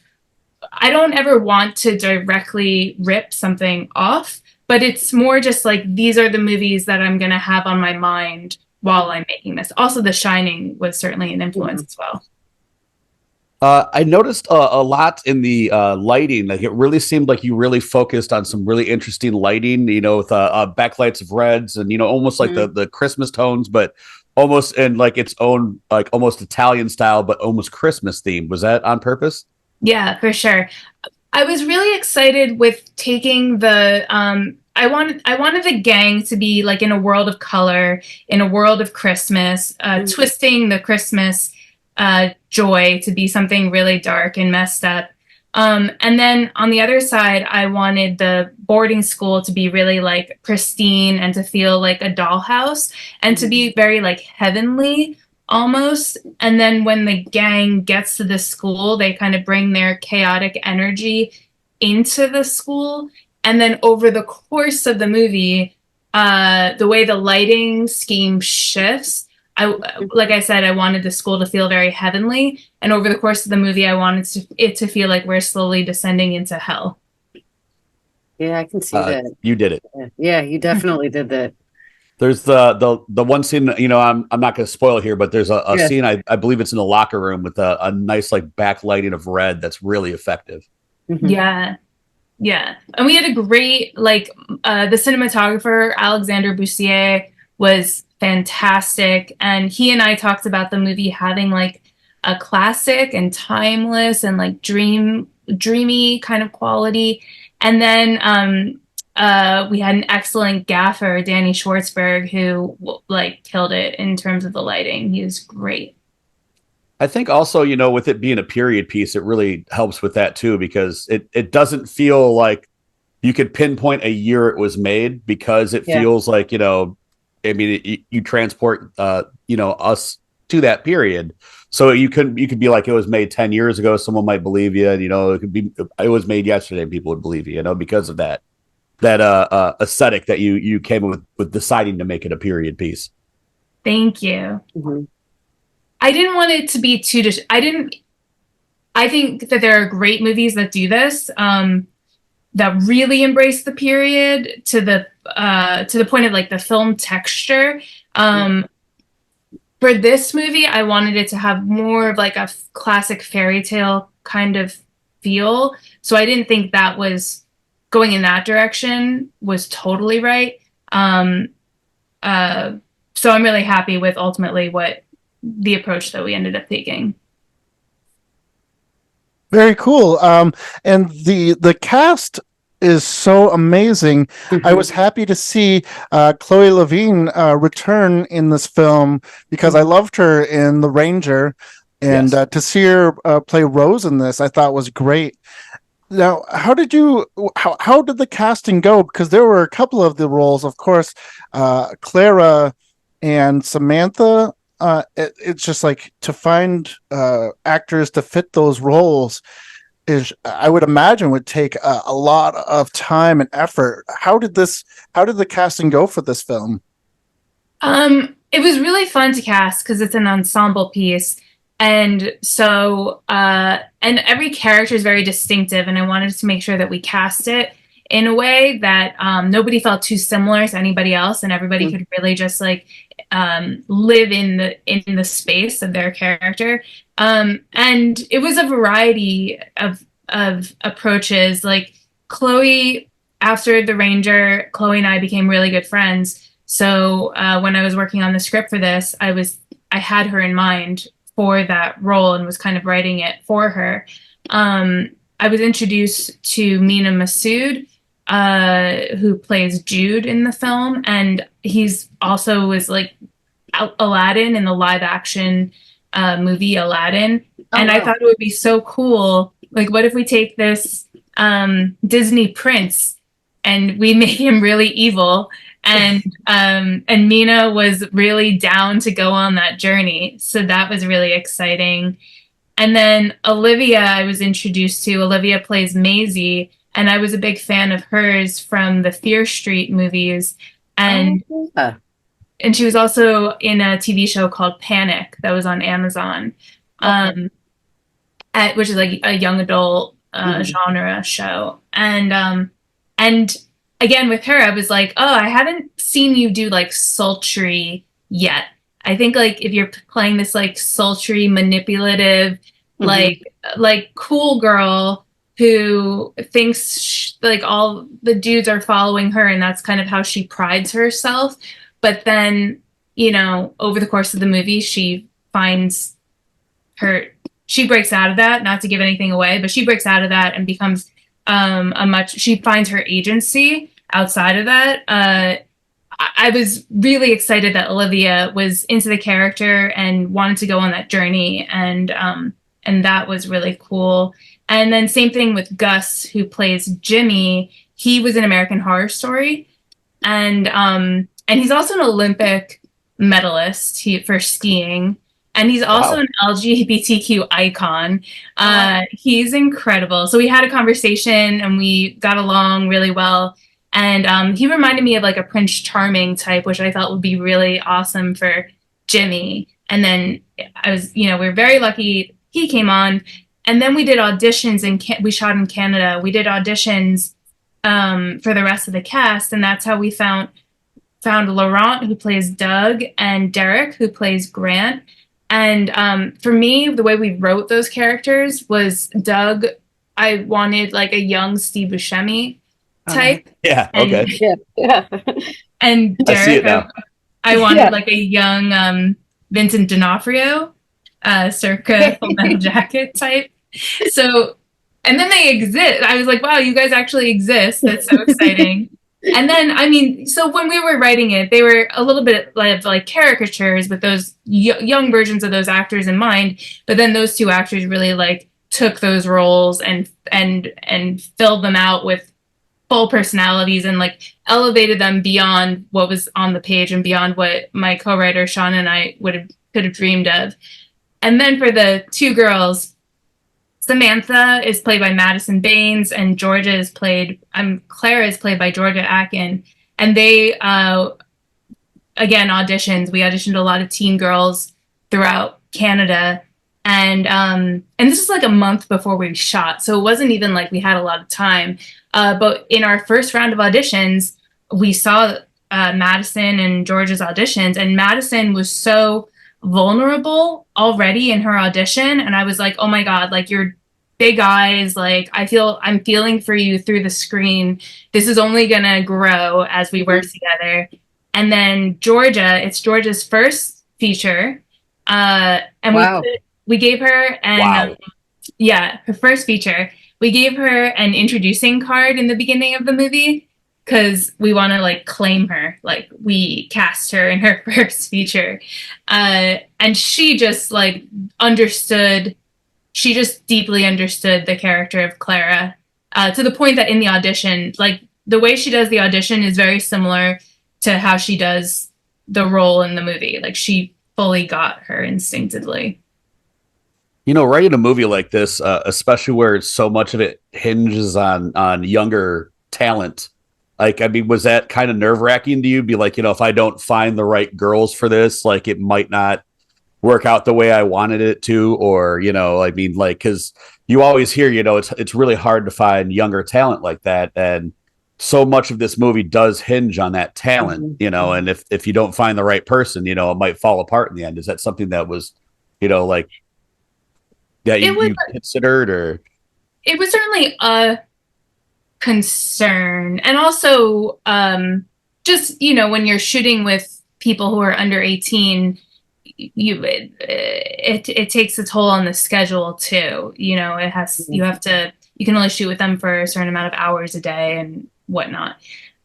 I don't ever want to directly rip something off, but it's more just like, these are the movies that I'm going to have on my mind while I'm making this. Also, The Shining was certainly an influence as well. I noticed a lot in the lighting. Like it really seemed like you really focused on some really interesting lighting, with backlights of reds and, almost like the Christmas tones, but almost in like its own, like almost Italian style, but almost Christmas themed. Was that on purpose? Yeah, for sure. I was really excited with taking the, I wanted the gang to be like in a world of color, in a world of Christmas, twisting the Christmas joy to be something really dark and messed up. And then on the other side, I wanted the boarding school to be really like pristine and to feel like a dollhouse and to be very like heavenly almost. And then when the gang gets to the school, they kind of bring their chaotic energy into the school. And then over the course of the movie, the way the lighting scheme shifts, like I said, I wanted the school to feel very heavenly, and over the course of the movie, I wanted it to feel like we're slowly descending into hell. Yeah, I can see that. You did it. Yeah, you definitely did that. There's the one scene, I'm not going to spoil here, but there's a scene, I believe it's in the locker room with a nice like backlighting of red that's really effective. Yeah. And we had a great, like, the cinematographer, Alexander Bussier, was fantastic. And he and I talked about the movie having like a classic and timeless and like dreamy kind of quality. And then we had an excellent gaffer, Danny Schwartzberg, who like killed it in terms of the lighting. He was great. I think also, with it being a period piece, it really helps with that too, because it doesn't feel like you could pinpoint a year it was made, because it feels like, you transport, us to that period. So you could be like, it was made 10 years ago. Someone might believe you. And, it could be, it was made yesterday. And people would believe you, because of that aesthetic that you came with deciding to make it a period piece. Thank you. Mm-hmm. I didn't want it to be too, I think that there are great movies that do this, that really embrace the period to the point of like the film texture. For this movie, I wanted it to have more of like a classic fairy tale kind of feel. So I didn't think that was going in that direction was totally right. Um, so I'm really happy with ultimately what the approach that we ended up taking. Very cool. And the cast is so amazing. I was happy to see Chloe Levine return in this film because I loved her in The Ranger, and Yes. to see her play Rose in this, I thought was great. Now, how did the casting go? Because there were a couple of the roles, of course, Clara and Samantha. It's just like to find actors to fit those roles is, I would imagine, would take a lot of time and effort. How did the casting go for this film? It was really fun to cast because it's an ensemble piece. And so, and every character is very distinctive, and I wanted to make sure that we cast it in a way that nobody felt too similar to anybody else, and everybody could really just like live in the space of their character. And it was a variety of approaches. Like Chloe, after The Ranger, Chloe and I became really good friends. So when I was working on the script for this, I had her in mind for that role and was kind of writing it for her. I was introduced to Mina Masood, who plays Jude in the film, and he's also was like Aladdin in the live action movie Aladdin. And I thought it would be so cool. Like, what if we take this Disney prince and we make him really evil? And Mina was really down to go on that journey. So that was really exciting. And then Olivia, I was introduced to. Olivia plays Maisie, and I was a big fan of hers from the Fear Street movies. And and she was also in a TV show called Panic that was on Amazon, which is like a young adult genre show. And again, with her, I was like, oh, I haven't seen you do like sultry yet. I think like if you're playing this like sultry, manipulative, like cool girl who thinks like all the dudes are following her, and that's kind of how she prides herself. But then, you know, over the course of the movie, she breaks out of that, not to give anything away, but she breaks out of that and becomes she finds her agency outside of that. I was really excited that Olivia was into the character and wanted to go on that journey, and that was really cool. And then same thing with Gus, who plays Jimmy. He was in American Horror Story, and he's also an Olympic medalist for skiing. And he's also an LGBTQ icon. He's incredible. So we had a conversation and we got along really well. And he reminded me of like a Prince Charming type, which I thought would be really awesome for Jimmy. And then we were very lucky he came on. And then we did auditions we shot in Canada. We did auditions for the rest of the cast. And that's how we found Laurent, who plays Doug, and Derek, who plays Grant. And for me, the way we wrote those characters was Doug, I wanted like a young Steve Buscemi type. Yeah. Okay. And I see it Derek, now. I wanted like a young Vincent D'Onofrio, circa Full Metal Jacket type. So, and then they exist. I was like, wow, you guys actually exist. That's so exciting. And then, I mean, so when we were writing it, they were a little bit like caricatures with those young versions of those actors in mind. But then those two actors really like took those roles and filled them out with full personalities and like elevated them beyond what was on the page and beyond what my co-writer Sean and I could have dreamed of. And then for the two girls, Samantha is played by Madison Baines, and Clara is played by Georgia Akin. And they, again, auditions. We auditioned a lot of teen girls throughout Canada. And this is like a month before we shot. So it wasn't even like we had a lot of time. But in our first round of auditions, we saw Madison and George's auditions. And Madison was so vulnerable already in her audition. And I was like, oh my God, like you're big eyes. Like, I'm feeling for you through the screen. This is only gonna grow as we work together. And then it's Georgia's first feature. And Wow. we gave her Wow. her first feature. We gave her an introducing card in the beginning of the movie because we want to like claim her. Like, we cast her in her first feature. And she just like understood, she just deeply understood the character of Clara, to the point that in the audition, like the way she does the audition is very similar to how she does the role in the movie. Like, she fully got her instinctively. You know, writing a movie like this, especially where so much of it hinges on younger talent. Like, I mean, was that kind of nerve wracking to you? Be like, you know, if I don't find the right girls for this, like, it might not work out the way I wanted it to, or, you know, I mean, like, because you always hear, you know, it's really hard to find younger talent like that, and so much of this movie does hinge on that talent, you know, and if you don't find the right person, you know, it might fall apart in the end. Is that something that was, you know, like that you considered, or It was certainly a concern. And also, just, you know, when you're shooting with people who are under 18, it takes a toll on the schedule too. You know, you can only shoot with them for a certain amount of hours a day and whatnot.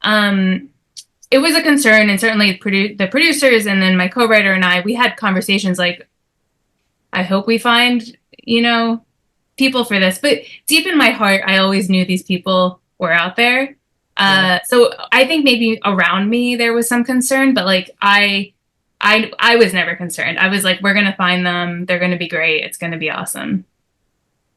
It was a concern, and certainly the producers and then my co-writer and we had conversations like, I hope we find, you know, people for this. But deep in my heart, I always knew these people were out there. So I think maybe around me there was some concern, but like I was never concerned. I was like, we're gonna find them. They're gonna be great. It's gonna be awesome.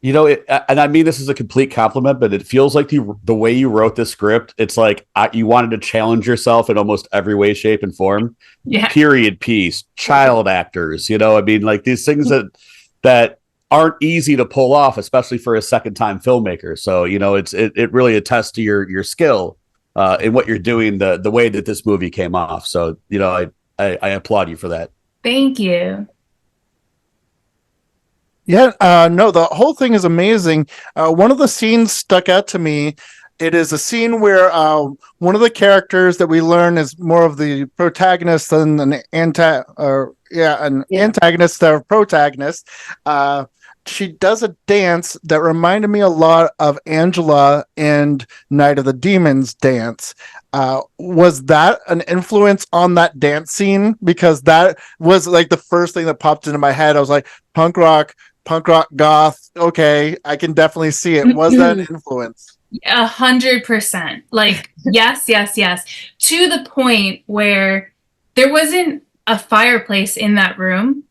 you know, and I mean this is a complete compliment, but it feels like the way you wrote this script, it's like you wanted to challenge yourself in almost every way, shape, and form. Yeah. Period piece, child actors, you know, I mean, like these things that aren't easy to pull off, especially for a second time filmmaker. So, you know, it really attests to your skill in what you're doing, the way that this movie came off. So, you know, I applaud you for that. Thank you. Yeah, no, the whole thing is amazing. One of the scenes stuck out to me. It is a scene where one of the characters that we learn is more of the protagonist than an antagonist or protagonist. She does a dance that reminded me a lot of Angela and Night of the Demons dance. Was that an influence on that dance scene? Because that was like the first thing that popped into my head. I was like, punk rock, goth. Okay, I can definitely see it. Was that an influence? 100%. Like, yes. To the point where there wasn't a fireplace in that room.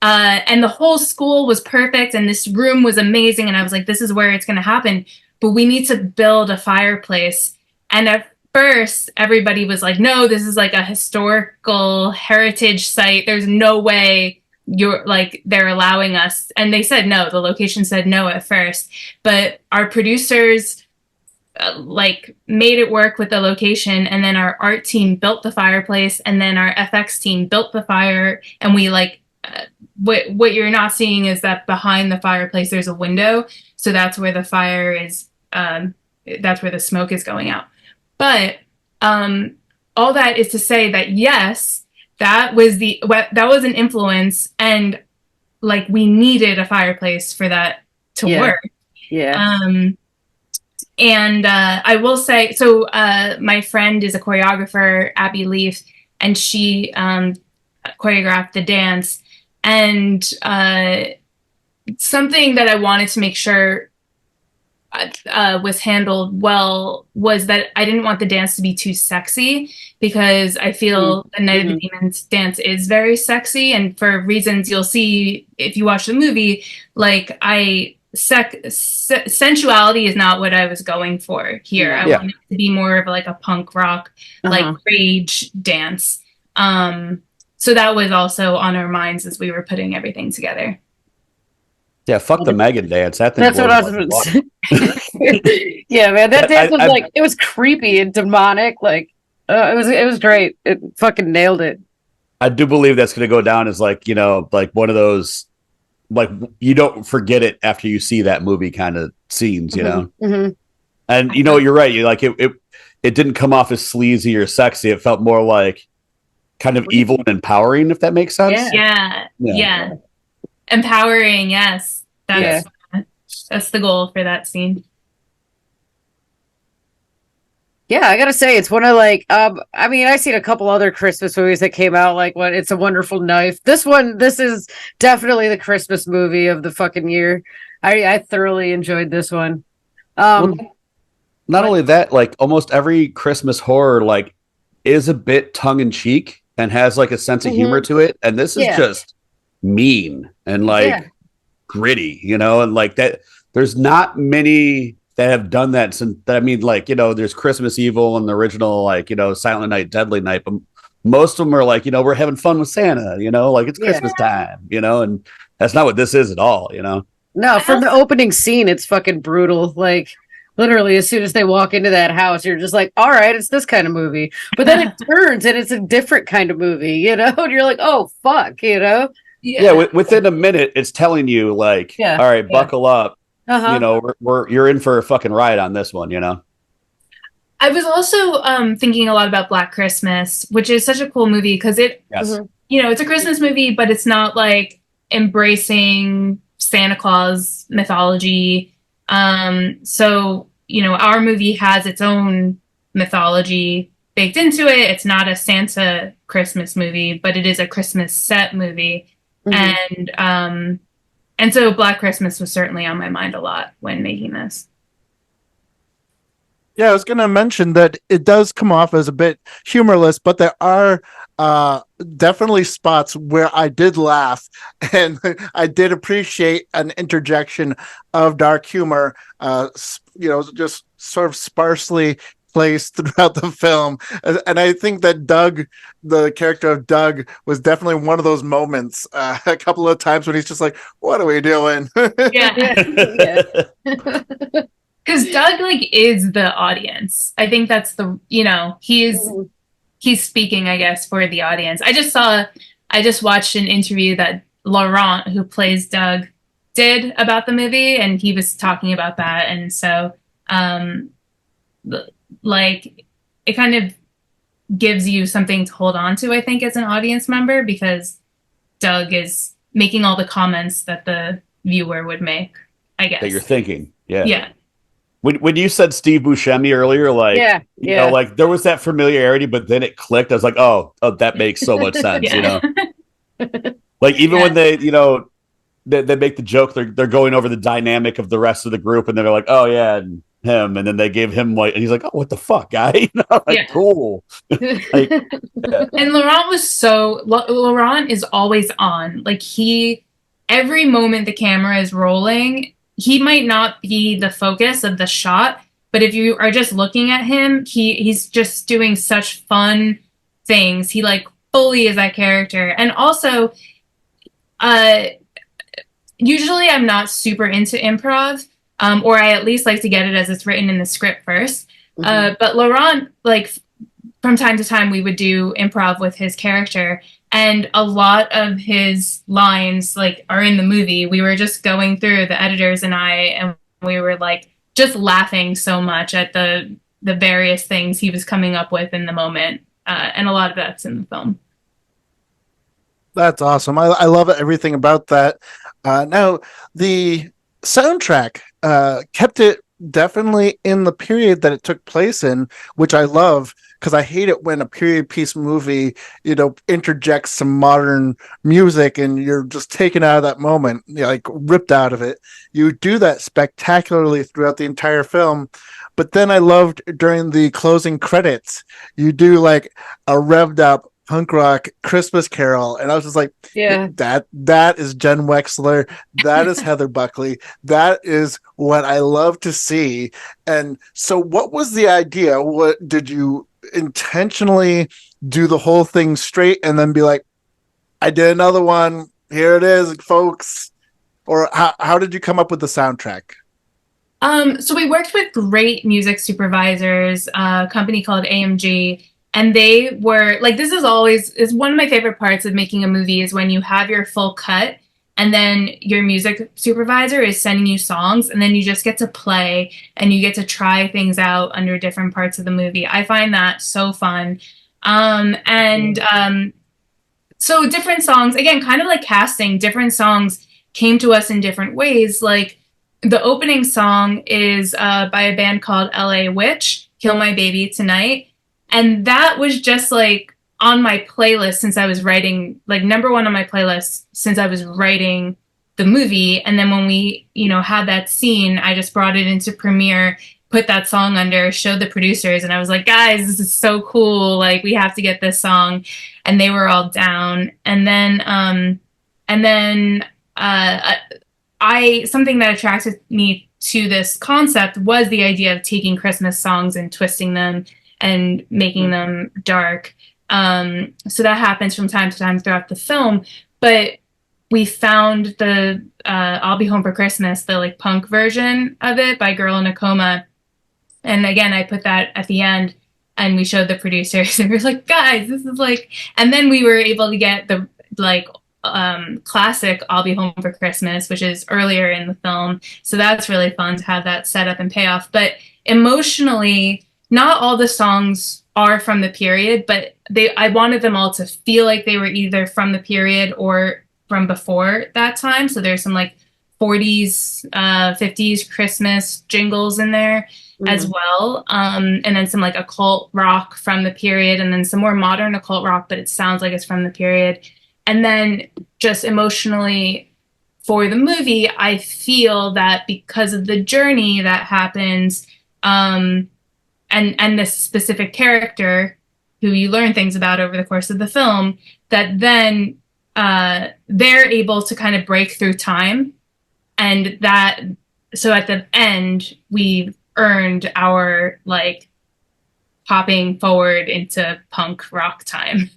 And the whole school was perfect, and this room was amazing. And I was like, this is where it's going to happen. But we need to build a fireplace. And at first, everybody was like, no, this is like a historical heritage site. There's no way they're allowing us. And they said no. The location said no at first. But our producers made it work with the location, and then our art team built the fireplace, and then our FX team built the fire, and we what you're not seeing is that behind the fireplace there's a window, so that's where the fire is, that's where the smoke is going out. But all that is to say that yes, that was an influence, and like we needed a fireplace for that to work. And I will say, so my friend is a choreographer, Abby Leaf, and she choreographed the dance. And something that I wanted to make sure was handled well was that I didn't want the dance to be too sexy, because I feel the Night of the Demons dance is very sexy, and for reasons you'll see if you watch the movie, like sensuality is not what I was going for here. I wanted it to be more of like a punk rock, like rage dance. So that was also on our minds as we were putting everything together. Yeah, fuck the Megan dance. That's what I was saying. Yeah, man, that dance was it was creepy and demonic. Like, it was great. It fucking nailed it. I do believe that's going to go down as like, you know, like one of those like you don't forget it after you see that movie kind of scenes, you know. Mm-hmm. And you know, you're right. You like it didn't come off as sleazy or sexy. It felt more like kind of evil and empowering, if that makes sense. Yeah. Empowering, yes. That's the goal for that scene. Yeah, I gotta say, it's one of like, I mean, I've seen a couple other Christmas movies that came out, like what It's a Wonderful Knife. This is definitely the Christmas movie of the fucking year. I thoroughly enjoyed this one. Well, not only that, like almost every Christmas horror like is a bit tongue in cheek and has like a sense of humor to it, and this is just mean and like gritty, you know, and like that. There's not many that have done that since. I mean, like, you know, there's Christmas Evil and the original, like, you know, Silent Night, Deadly Night, but most of them are like, you know, we're having fun with Santa, you know, like it's Christmas time, you know, and that's not what this is at all, you know. No, from the opening scene, it's fucking brutal. Like, literally, as soon as they walk into that house, you're just like, all right, it's this kind of movie. But then it turns and it's a different kind of movie, you know? And you're like, oh, fuck, you know? Yeah, within a minute, it's telling you, like, all right, buckle up. You know, you're in for a fucking ride on this one, you know? I was also thinking a lot about Black Christmas, which is such a cool movie because you know, it's a Christmas movie, but it's not like embracing Santa Claus mythology. So, you know, our movie has its own mythology baked into it. It's not a Santa Christmas movie, but it is a Christmas set movie. And so Black Christmas was certainly on my mind a lot when making this. Yeah, I was going to mention that it does come off as a bit humorless, but there are definitely spots where I did laugh and I did appreciate an interjection of dark humor, you know, just sort of sparsely placed throughout the film. And I think that Doug, the character of Doug, was definitely one of those moments a couple of times when he's just like, what are we doing? Because Doug like is the audience. I think that's the, you know, he's speaking, I guess, for the audience. I just watched an interview that Laurent, who plays Doug, did about the movie, and he was talking about that. And so like it kind of gives you something to hold on to, I think, as an audience member, because Doug is making all the comments that the viewer would make, I guess. That you're thinking. Yeah. When you said Steve Buscemi earlier, like, you know, like there was that familiarity, but then it clicked. I was like, oh, that makes so much sense, you know? Like, even when they, you know, they make the joke, they're going over the dynamic of the rest of the group, and they're like, oh, yeah, and him. And then they gave him, like, and he's like, oh, what the fuck, guy? You know, like, cool. Like, And Laurent is always on. Like, every moment the camera is rolling, he might not be the focus of the shot, but if you are just looking at him, he's just doing such fun things. He like fully is that character. And also, usually I'm not super into improv, or I at least like to get it as it's written in the script first. But Laurent, like from time to time, we would do improv with his character. And a lot of his lines like are in the movie. We were just going through, the editors and I, and we were like just laughing so much at the various things he was coming up with in the moment. And a lot of that's in the film. That's awesome. I love everything about that. Now, the soundtrack kept it definitely in the period that it took place in, which I love, because I hate it when a period piece movie, you know, interjects some modern music and you're just taken out of that moment, you know, like ripped out of it. You do that spectacularly throughout the entire film. But then I loved during the closing credits, you do like a revved up punk rock Christmas carol, and I was just like, that is Jenn Wexler, that is Heather Buckley, that is what I love to see. And so what was the idea? What did you intentionally do the whole thing straight and then be like, I did another one, here it is, folks? Or how did you come up with the soundtrack? So we worked with great music supervisors, a company called AMG. And they were like, this is one of my favorite parts of making a movie is when you have your full cut and then your music supervisor is sending you songs, and then you just get to play and you get to try things out under different parts of the movie. I find that so fun. So different songs, again, kind of like casting, different songs came to us in different ways. Like the opening song is by a band called LA Witch, Kill My Baby Tonight. And that was just like on my playlist since I was writing, like number one on my playlist since I was writing the movie. And then when we, had that scene, I just brought it into Premiere, put that song under, showed the producers, and I was like, guys, this is so cool. Like, we have to get this song. And they were all down. And then something that attracted me to this concept was the idea of taking Christmas songs and twisting them and making them dark. So that happens from time to time throughout the film. But we found the I'll Be Home for Christmas, the like punk version of it by Girl in a Coma. And again, I put that at the end and we showed the producers and we were like, guys, this is like, and then we were able to get the like classic I'll Be Home for Christmas, which is earlier in the film. So that's really fun to have that set up and payoff. But emotionally, not all the songs are from the period, but I wanted them all to feel like they were either from the period or from before that time. So there's some like 40s, 50s Christmas jingles in there as well. And then some like occult rock from the period, and then some more modern occult rock, but it sounds like it's from the period. And then just emotionally for the movie, I feel that because of the journey that happens, and this specific character who you learn things about over the course of the film, that then they're able to kind of break through time. And that, so at the end, we've earned our like hopping forward into punk rock time.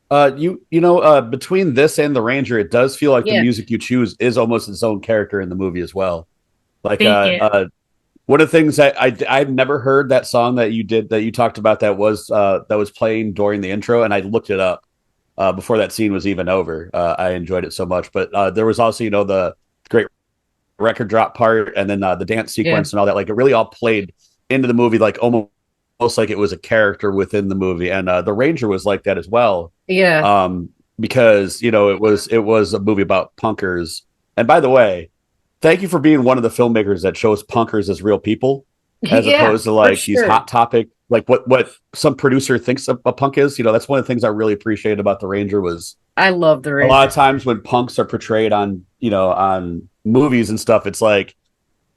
Between this and The Ranger, it does feel like the music you choose is almost its own character in the movie as well. Like, one of the things that I've never heard that song that you talked about that was playing during the intro, and I looked it up before that scene was even over. I enjoyed it so much, but there was also the great record drop part, and then the dance sequence and all that. Like, it really all played into the movie, like almost like it was a character within the movie. And The Ranger was like that as well. Yeah. Because it was a movie about punkers. And by the way, thank you for being one of the filmmakers that shows punkers as real people, as opposed to like these hot topic, like what some producer thinks a punk is. That's one of the things I really appreciated about The Ranger was I love The Ranger. A lot of times when punks are portrayed on movies and stuff, it's like,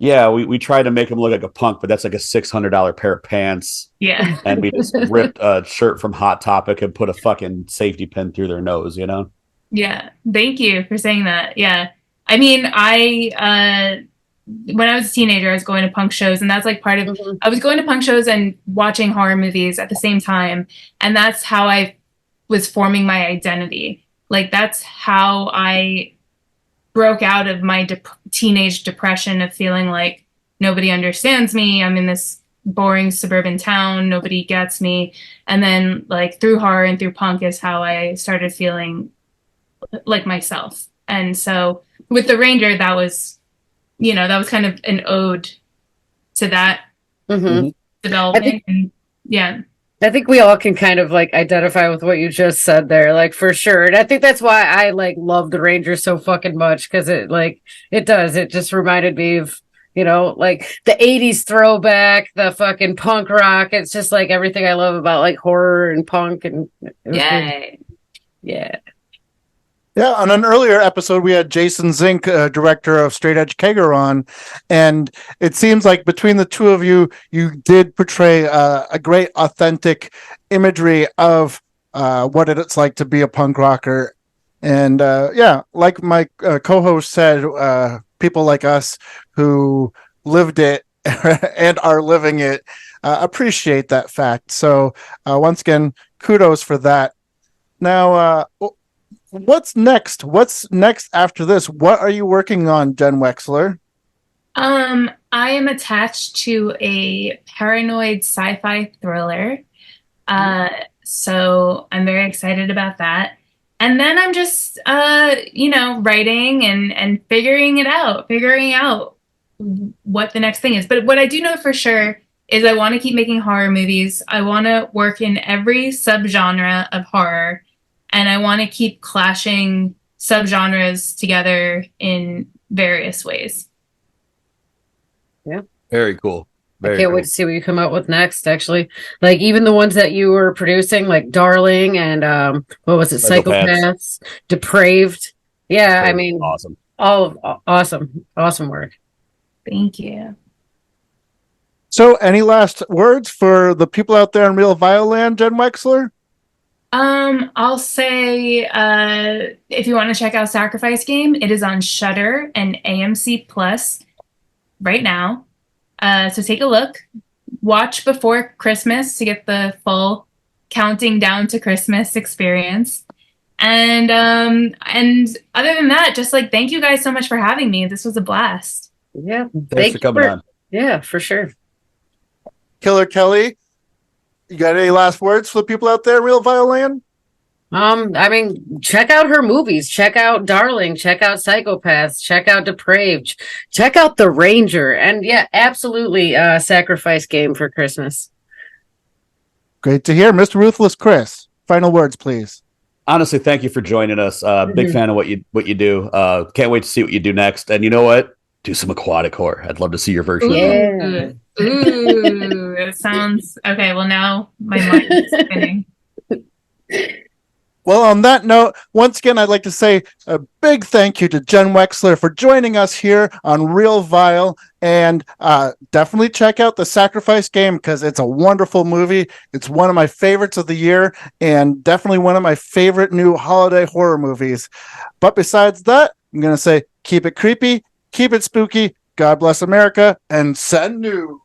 yeah, we try to make him look like a punk, but that's like a $600 pair of pants. Yeah. And we just ripped a shirt from Hot Topic and put a fucking safety pin through their nose, Yeah. Thank you for saying that. Yeah. I mean, when I was a teenager, I was going to punk shows, and that's like part of, I was going to punk shows and watching horror movies at the same time. And that's how I was forming my identity. Like, that's how I broke out of my teenage depression of feeling like nobody understands me. I'm in this boring suburban town. Nobody gets me. And then like through horror and through punk is how I started feeling like myself. And so with The Ranger, that was kind of an ode to that development. I think we all can kind of like identify with what you just said there, like for sure. And I think that's why I like love The Ranger so fucking much, because it just reminded me of, like the 80s throwback, the fucking punk rock. It's just like everything I love about like horror and punk. And Yeah, on an earlier episode, we had Jason Zink, director of Straight Edge Kegger, on, and it seems like between the two of you, you did portray a great, authentic imagery of what it's like to be a punk rocker. And like my co-host said, people like us who lived it and are living it appreciate that fact. So once again, kudos for that. Now, what's next? What's next after this? What are you working on, Jenn Wexler? I am attached to a paranoid sci-fi thriller. So I'm very excited about that. And then I'm just, writing and figuring out what the next thing is. But what I do know for sure is I want to keep making horror movies. I want to work in every subgenre of horror, and I want to keep clashing subgenres together in various ways. Yeah. Very cool. I can't wait to see what you come out with next, actually. Like, even the ones that you were producing, like Darling and, what was it, Psychopaths, Depraved. Yeah, I mean, awesome. Awesome work. Thank you. So, any last words for the people out there in Real Violand, Jenn Wexler? I'll say, if you want to check out Sacrifice Game, it is on Shudder and AMC Plus right now. So take a look. Watch before Christmas to get the full counting down to Christmas experience. And other than that, just like thank you guys so much for having me. This was a blast. Yeah, thanks for coming on. Yeah, for sure. Killer Kelly, you got any last words for the people out there in Real Violand? I mean, check out her movies. Check out Darling. Check out Psychopaths. Check out Depraved. Check out The Ranger. And yeah, absolutely, Sacrifice Game for Christmas. Great to hear, Mr. Ruthless Chris. Final words, please. Honestly, thank you for joining us. Big fan of what you do. Can't wait to see what you do next. And you know what? Do some aquatic horror. I'd love to see your version. Yeah. Ooh, it sounds okay. Well, now my mind is spinning. Well, on that note, once again, I'd like to say a big thank you to Jenn Wexler for joining us here on Real Vile. And definitely check out The Sacrifice Game because it's a wonderful movie. It's one of my favorites of the year and definitely one of my favorite new holiday horror movies. But besides that, I'm going to say keep it creepy, keep it spooky, God bless America, and send nudes.